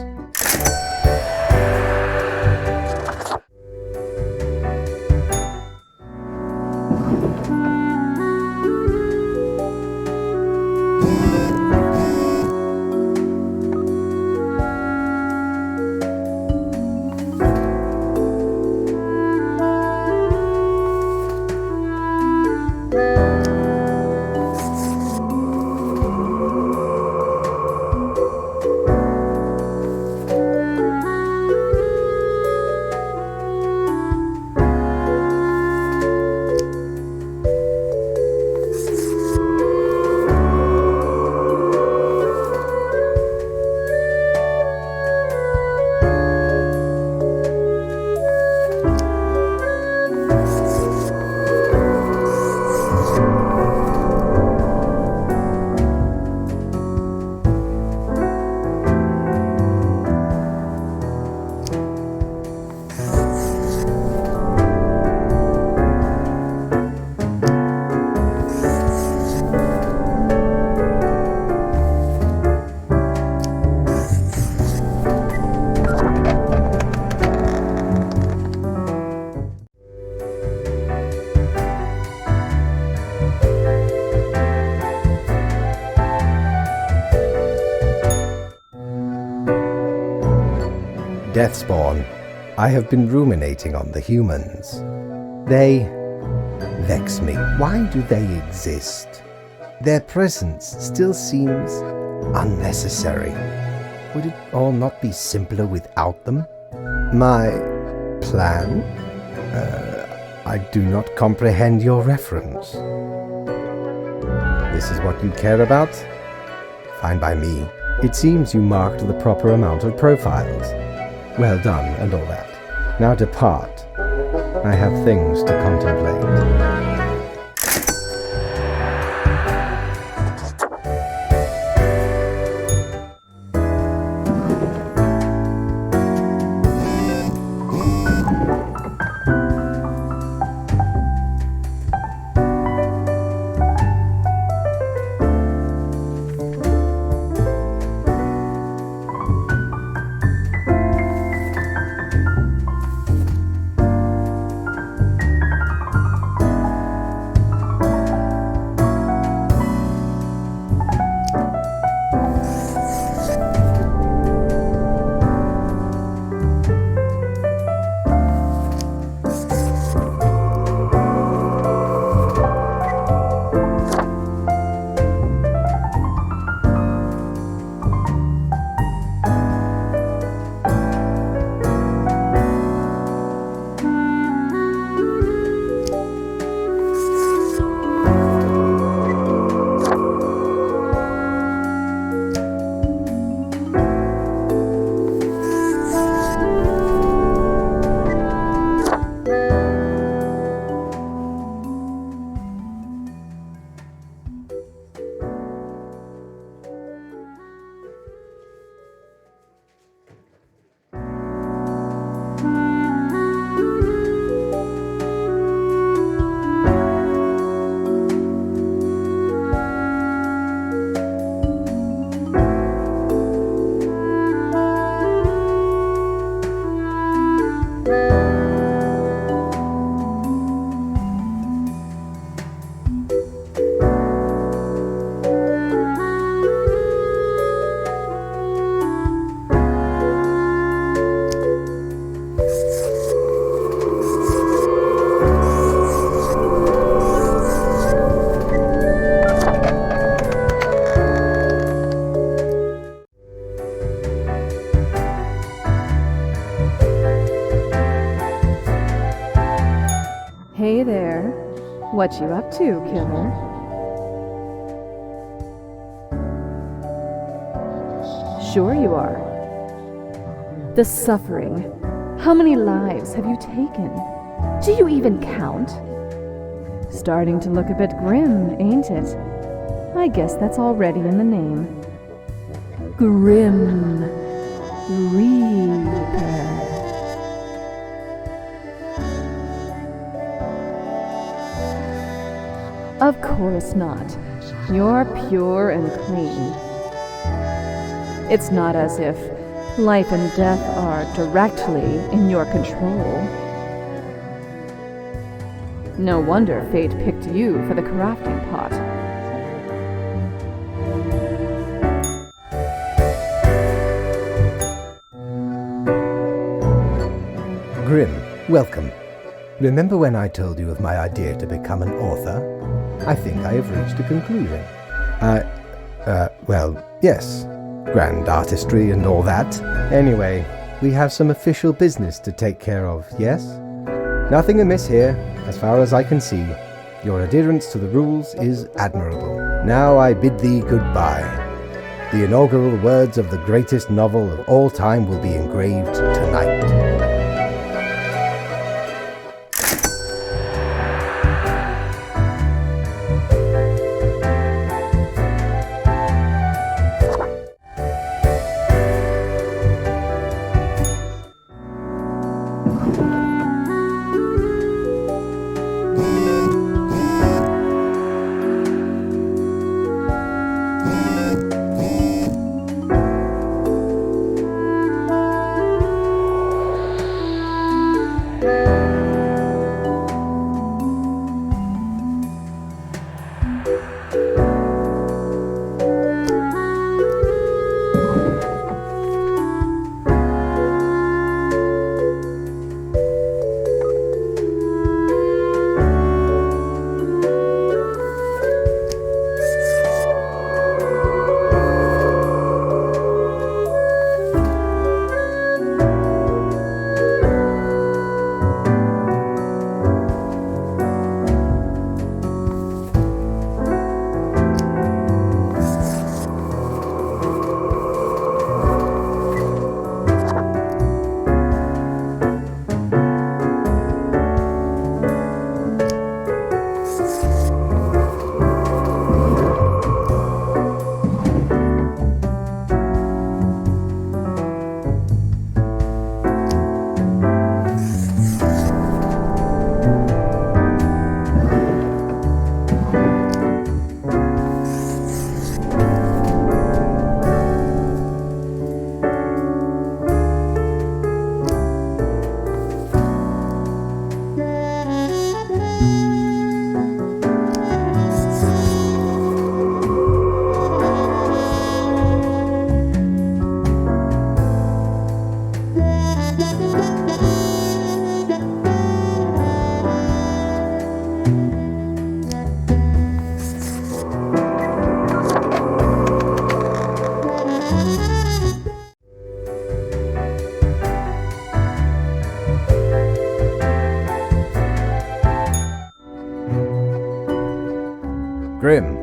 Deathspawn, I have been ruminating on the humans. They vex me. Why do they exist? Their presence still seems unnecessary. Would it all not be simpler without them? My plan? I do not comprehend your reference. This is what you care about? Fine by me. It seems you marked the proper amount of profiles. Well done, and all that. Now depart. I have things to contemplate. Hey there. What you up to, killer? Sure you are. The suffering. How many lives have you taken? Do you even count? Starting to look a bit grim, ain't it? I guess that's already in the name. Grim Reaper. Of course not. You're pure and clean. It's not as if life and death are directly in your control. No wonder fate picked you for the crafting pot. Grim, welcome. Remember when I told you of my idea to become an author? I think I have reached a conclusion. Well, yes. Grand artistry and all that. Anyway, we have some official business to take care of, yes? Nothing amiss here, as far as I can see. Your adherence to the rules is admirable. Now I bid thee goodbye. The inaugural words of the greatest novel of all time will be engraved tonight. Grim,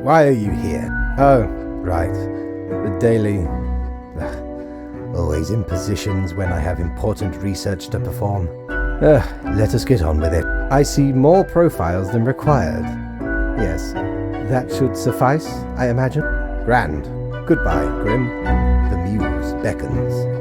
why are you here? Oh, right. The daily... always in positions when I have important research to perform. Let us get on with it. I see more profiles than required. Yes, that should suffice, I imagine. Grand. Goodbye, Grim. The muse beckons.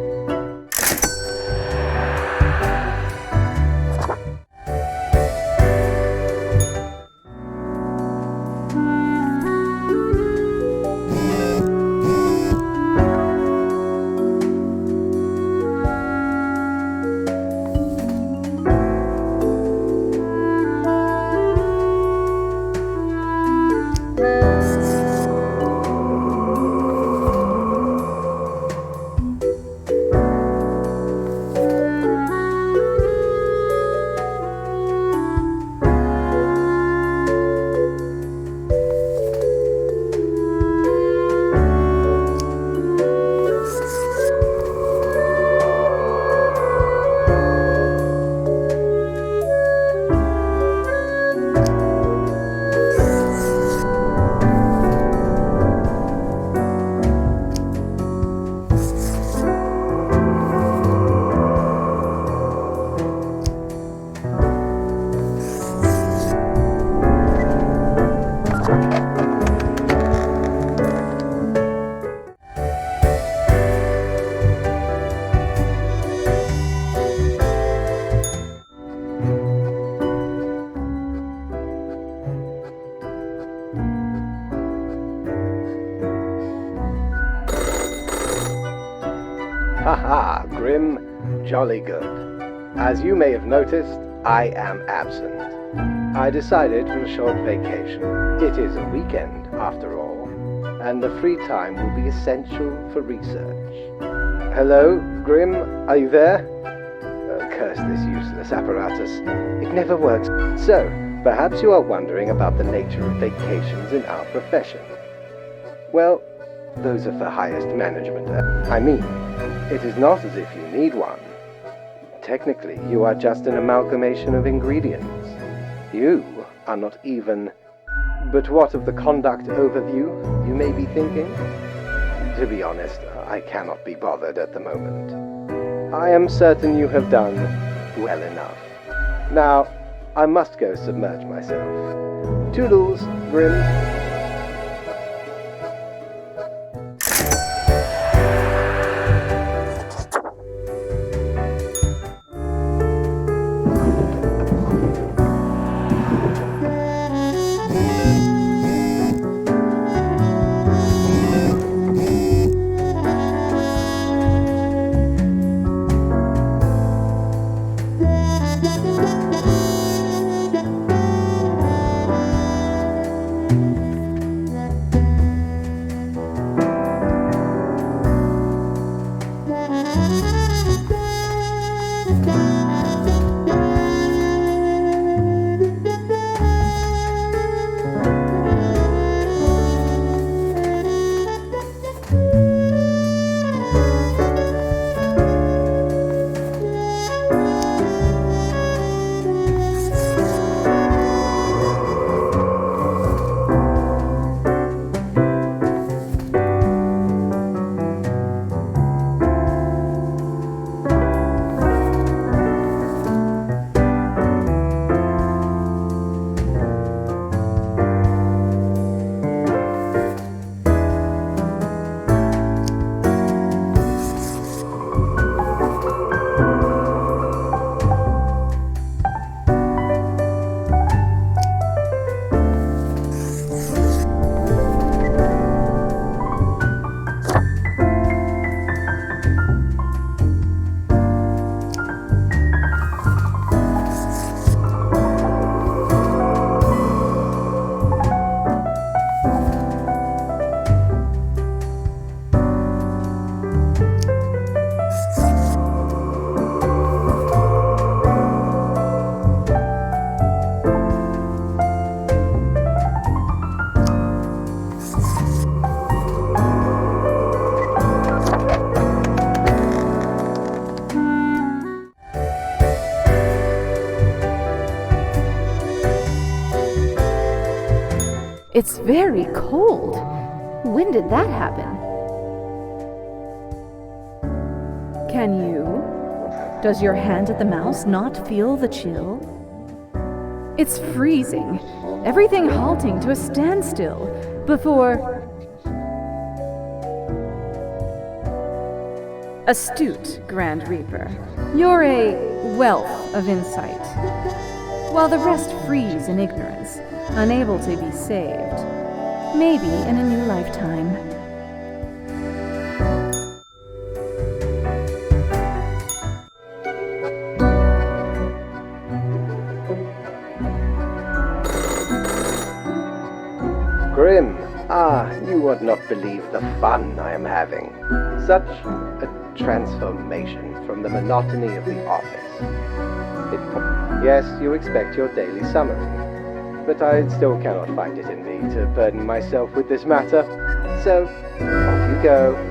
Jolly good. As you may have noticed, I am absent. I decided for a short vacation. It is a weekend, after all, and the free time will be essential for research. Hello, Grim, are you there? Curse this useless apparatus. It never works. So, perhaps you are wondering about the nature of vacations in our profession. Well, those are for highest management. I mean, it is not as if you need one. Technically, you are just an amalgamation of ingredients. You are not even... But what of the conduct overview, you may be thinking? To be honest, I cannot be bothered at the moment. I am certain you have done well enough. Now, I must go submerge myself. Toodles, Grim. It's very cold. When did that happen? Can you? Does your hand at the mouse not feel the chill? It's freezing. Everything halting to a standstill before... Astute, Grand Reaper. You're a wealth of insight. While the rest freeze in ignorance, unable to be saved. Maybe in a new lifetime. Grim, you would not believe the fun I am having. Such a transformation from the monotony of the office. Yes, you expect your daily summary, but I still cannot find it in me to burden myself with this matter. So, off you go.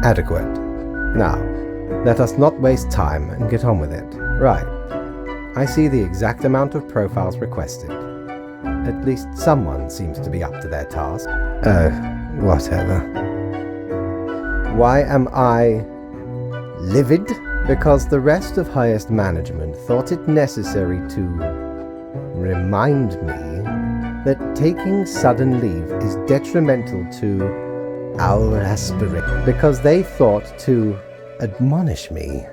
Adequate. Now, let us not waste time and get on with it. Right. I see the exact amount of profiles requested. At least someone seems to be up to their task. Oh, whatever. Why am I livid? Because the rest of highest management thought it necessary to remind me that taking sudden leave is detrimental to our aspiration. Because they thought to admonish me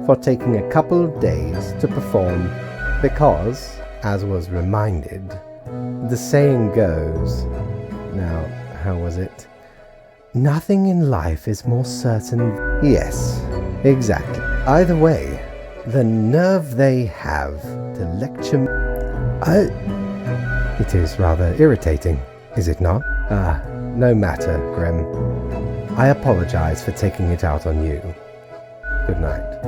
for taking a couple of days to perform because, as was reminded, the saying goes, now, how was it? Nothing in life is more certain. Yes, exactly. Either way, the nerve they have to lecture me. It is rather irritating, is it not? No matter, Grim. I apologize for taking it out on you. Good night.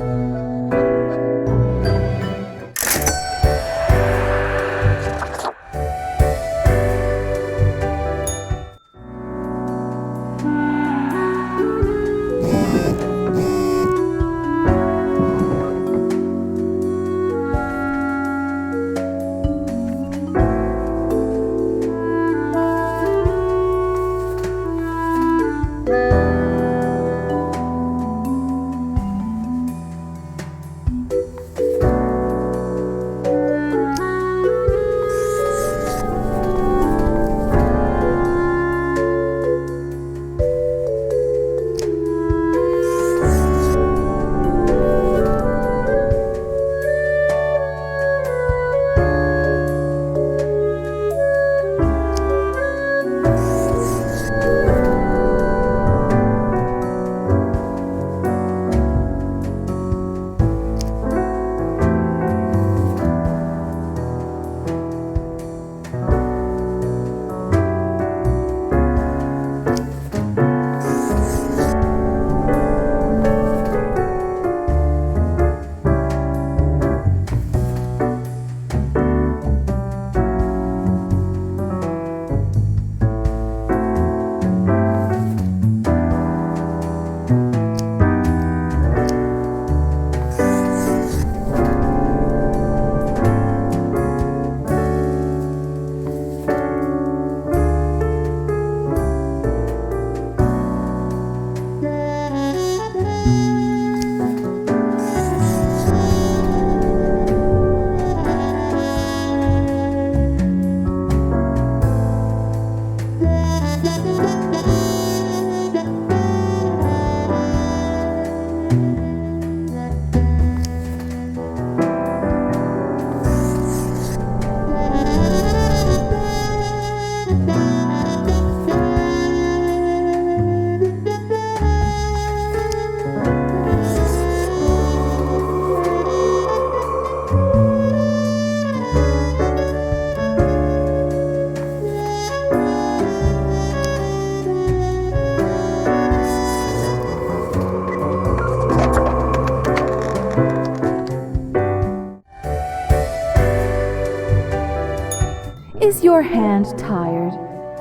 Is your hand tired?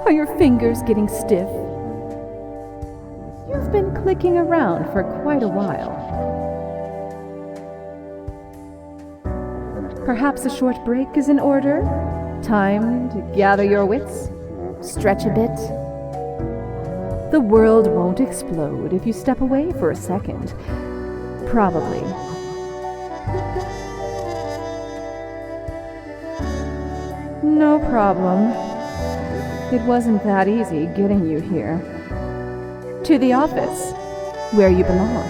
Are your fingers getting stiff? You've been clicking around for quite a while. Perhaps a short break is in order? Time to gather your wits? Stretch a bit? The world won't explode if you step away for a second. Probably. No problem. It wasn't that easy getting you here. To the office, where you belong.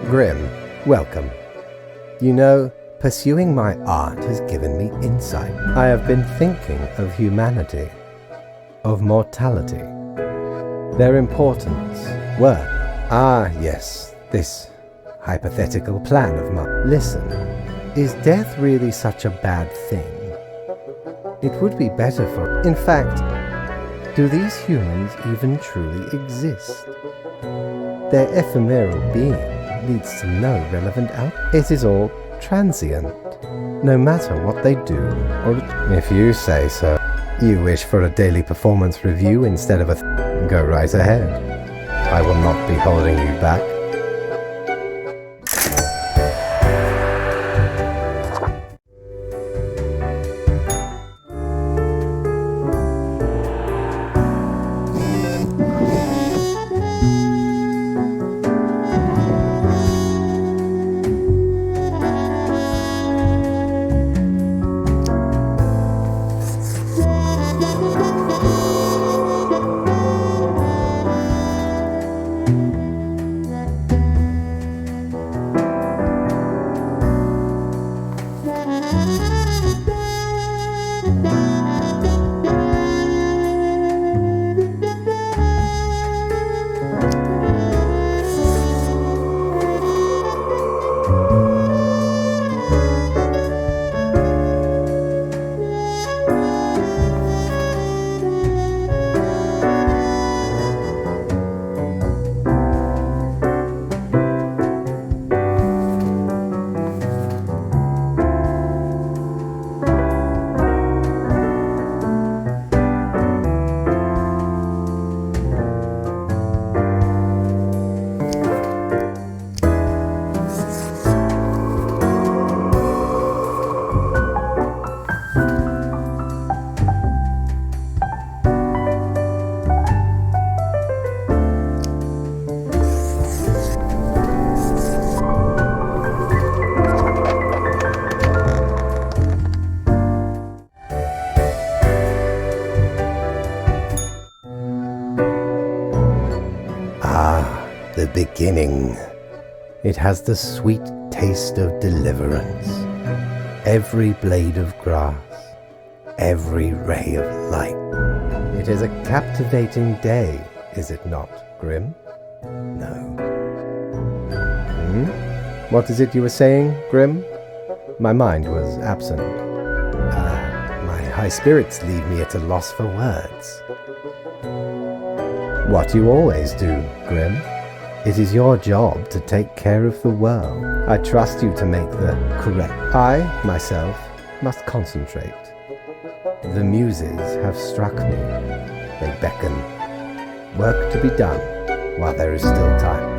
Grim, welcome. You know, pursuing my art has given me insight. I have been thinking of humanity, of mortality, their importance, worth. Ah, yes, this hypothetical plan of mine. Listen, is death really such a bad thing? It would be better for... In fact, do these humans even truly exist? Their ephemeral being leads to no relevant out. It is all transient, no matter what they do or If you say so. You wish for a daily performance review instead of a go right ahead. I will not be holding you back. The beginning. It has the sweet taste of deliverance. Every blade of grass, every ray of light. It is a captivating day, is it not, Grim? No. What is it you were saying, Grim? My mind was absent. My high spirits leave me at a loss for words. What you always do, Grim. It is your job to take care of the world. I trust you to make the correct. I, myself, must concentrate. The muses have struck me. They beckon. Work to be done while there is still time.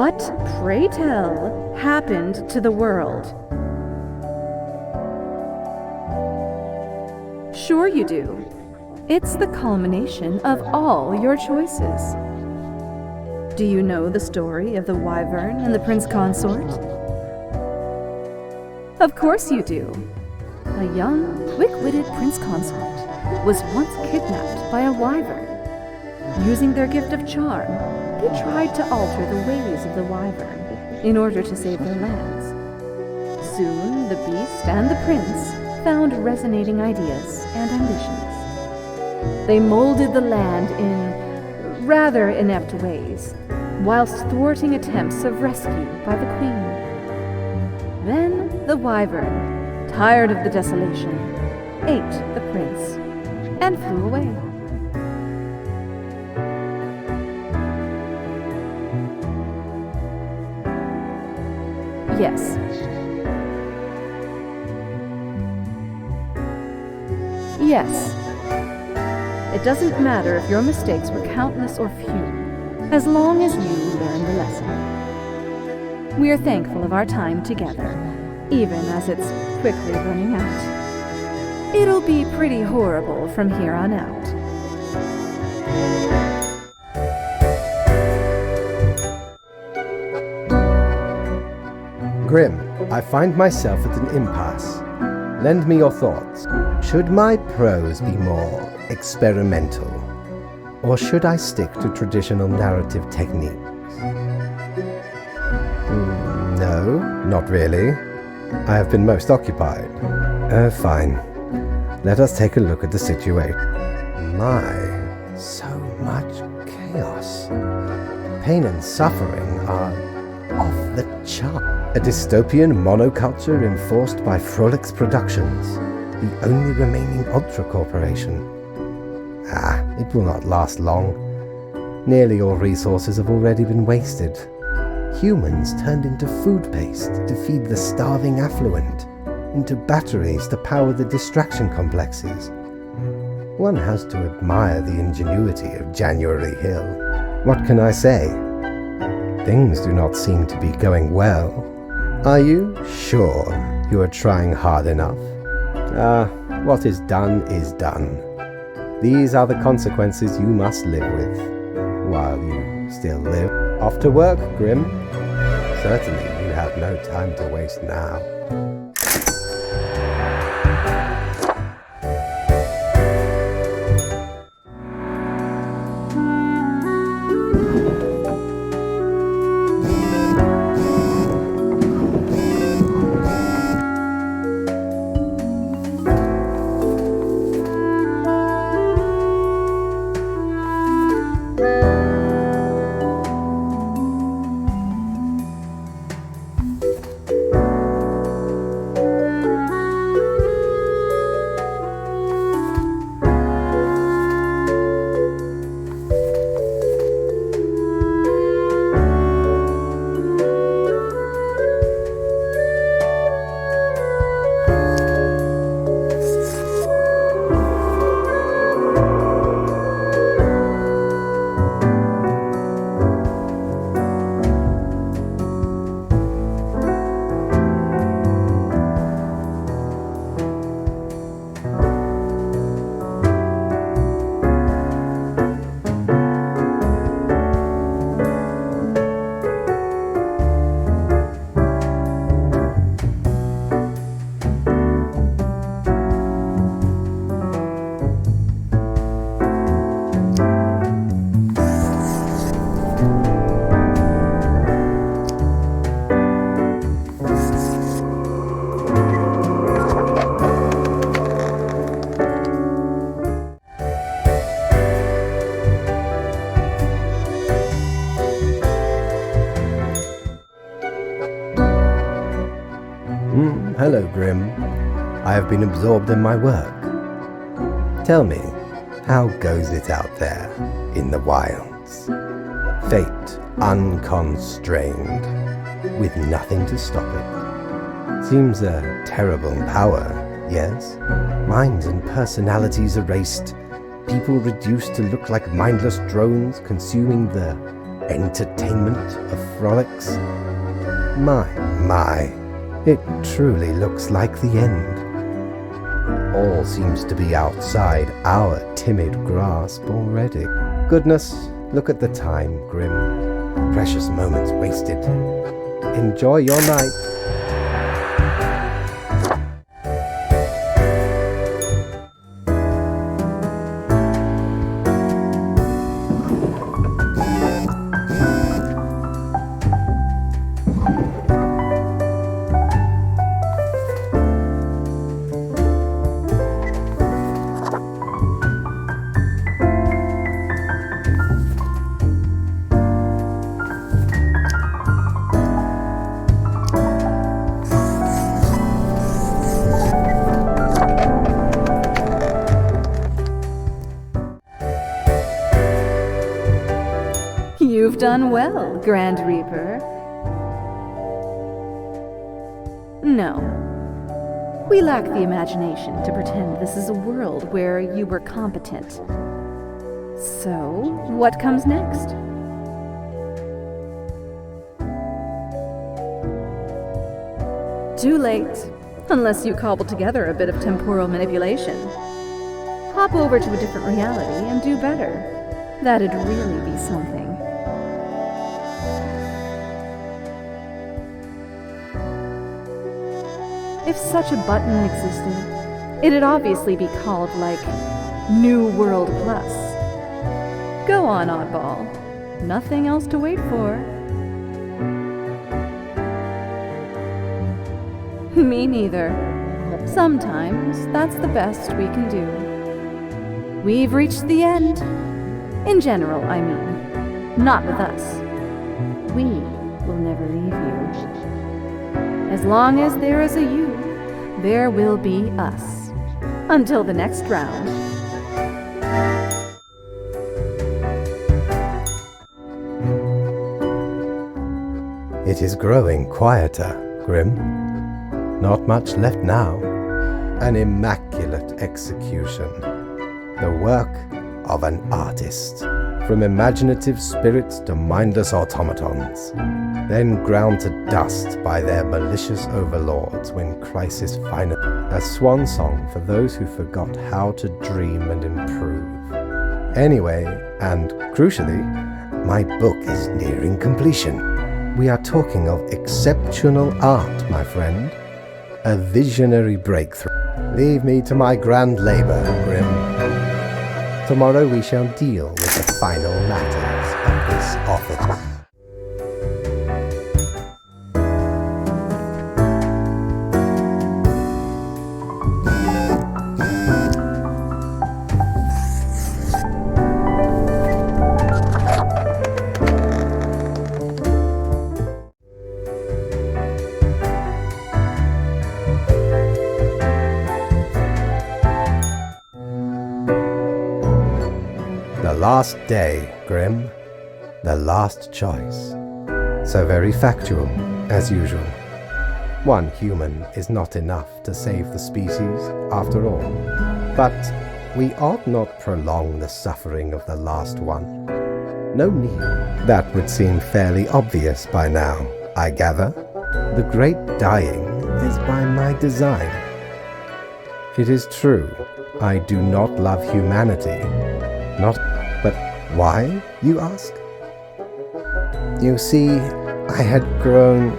What, pray tell, happened to the world? Sure you do. It's the culmination of all your choices. Do you know the story of the wyvern and the prince consort? Of course you do. A young, quick-witted prince consort was once kidnapped by a wyvern. Using their gift of charm, they tried to alter the ways of the wyvern in order to save their lands. Soon, the beast and the prince found resonating ideas and ambitions. They molded the land in rather inept ways, whilst thwarting attempts of rescue by the queen. Then the wyvern, tired of the desolation, ate the prince and flew away. Yes. Yes. It doesn't matter if your mistakes were countless or few, as long as you learn the lesson. We are thankful of our time together, even as it's quickly running out. It'll be pretty horrible from here on out. Grim, I find myself at an impasse. Lend me your thoughts. Should my prose be more experimental, or should I stick to traditional narrative techniques? No, not really. I have been most occupied. Fine. Let us take a look at the situation. My, so much chaos. Pain and suffering are off the chart. A dystopian monoculture enforced by Frolix Productions, the only remaining Ultra Corporation. It will not last long. Nearly all resources have already been wasted. Humans turned into food paste to feed the starving affluent, into batteries to power the distraction complexes. One has to admire the ingenuity of January Hill. What can I say? Things do not seem to be going well. Are you sure you are trying hard enough? What is done is done. These are the consequences you must live with, while you still live. Off to work, Grim. Certainly you have no time to waste now. Hello, Grim. I have been absorbed in my work. Tell me, how goes it out there in the wilds? Fate unconstrained, with nothing to stop it. Seems a terrible power, yes? Minds and personalities erased, people reduced to look like mindless drones consuming the entertainment of frolics. My, it truly looks like the end. All seems to be outside our timid grasp already. Goodness, look at the time, Grim. Precious moments wasted. Enjoy your night. You've done well, Grand Reaper. No. We lack the imagination to pretend this is a world where you were competent. So, what comes next? Too late, unless you cobble together a bit of temporal manipulation. Hop over to a different reality and do better. That'd really be something. If such a button existed, it'd obviously be called, like, New World Plus. Go on, oddball. Nothing else to wait for. Me neither. Sometimes that's the best we can do. We've reached the end. In general, I mean. Not with us. We will never leave you. As long as there is a you, there will be us. Until the next round. It is growing quieter, Grim. Not much left now. An immaculate execution. The work of an artist. From imaginative spirits to mindless automatons. Then ground to dust by their malicious overlords when crisis finally... A swan song for those who forgot how to dream and improve. Anyway, and crucially, my book is nearing completion. We are talking of exceptional art, my friend. A visionary breakthrough. Leave me to my grand labor, Grim. Tomorrow we shall deal with the final matters of this office. The last day, Grim. The last choice. So very factual, as usual. One human is not enough to save the species, after all. But we ought not prolong the suffering of the last one. No need. That would seem fairly obvious by now, I gather. The great dying is by my design. It is true, I do not love humanity. But why, you ask? You see, I had grown...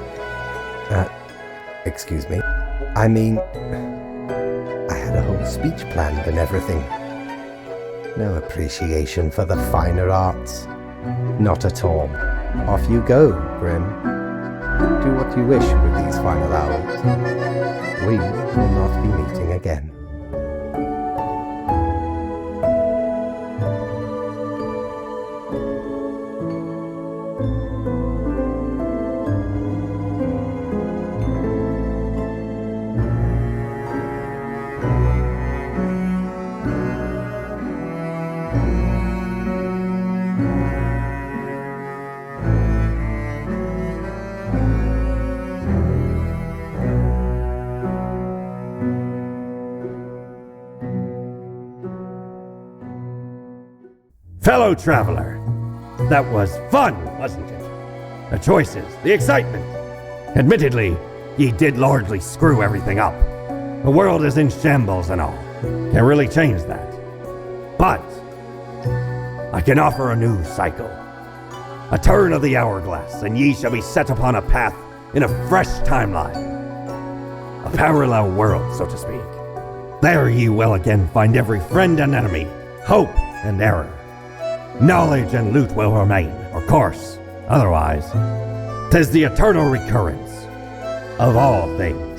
excuse me. I mean, I had a whole speech planned and everything. No appreciation for the finer arts. Not at all. Off you go, Grim. Do what you wish with these final hours. We will not be meeting again. Fellow traveler, that was fun, wasn't it? The choices, the excitement. Admittedly, ye did largely screw everything up. The world is in shambles and all. Can't really change that. But I can offer a new cycle. A turn of the hourglass, and ye shall be set upon a path in a fresh timeline. A parallel world, so to speak. There ye will again find every friend and enemy, hope and error. Knowledge and loot will remain, of course. Otherwise, 'tis the eternal recurrence of all things.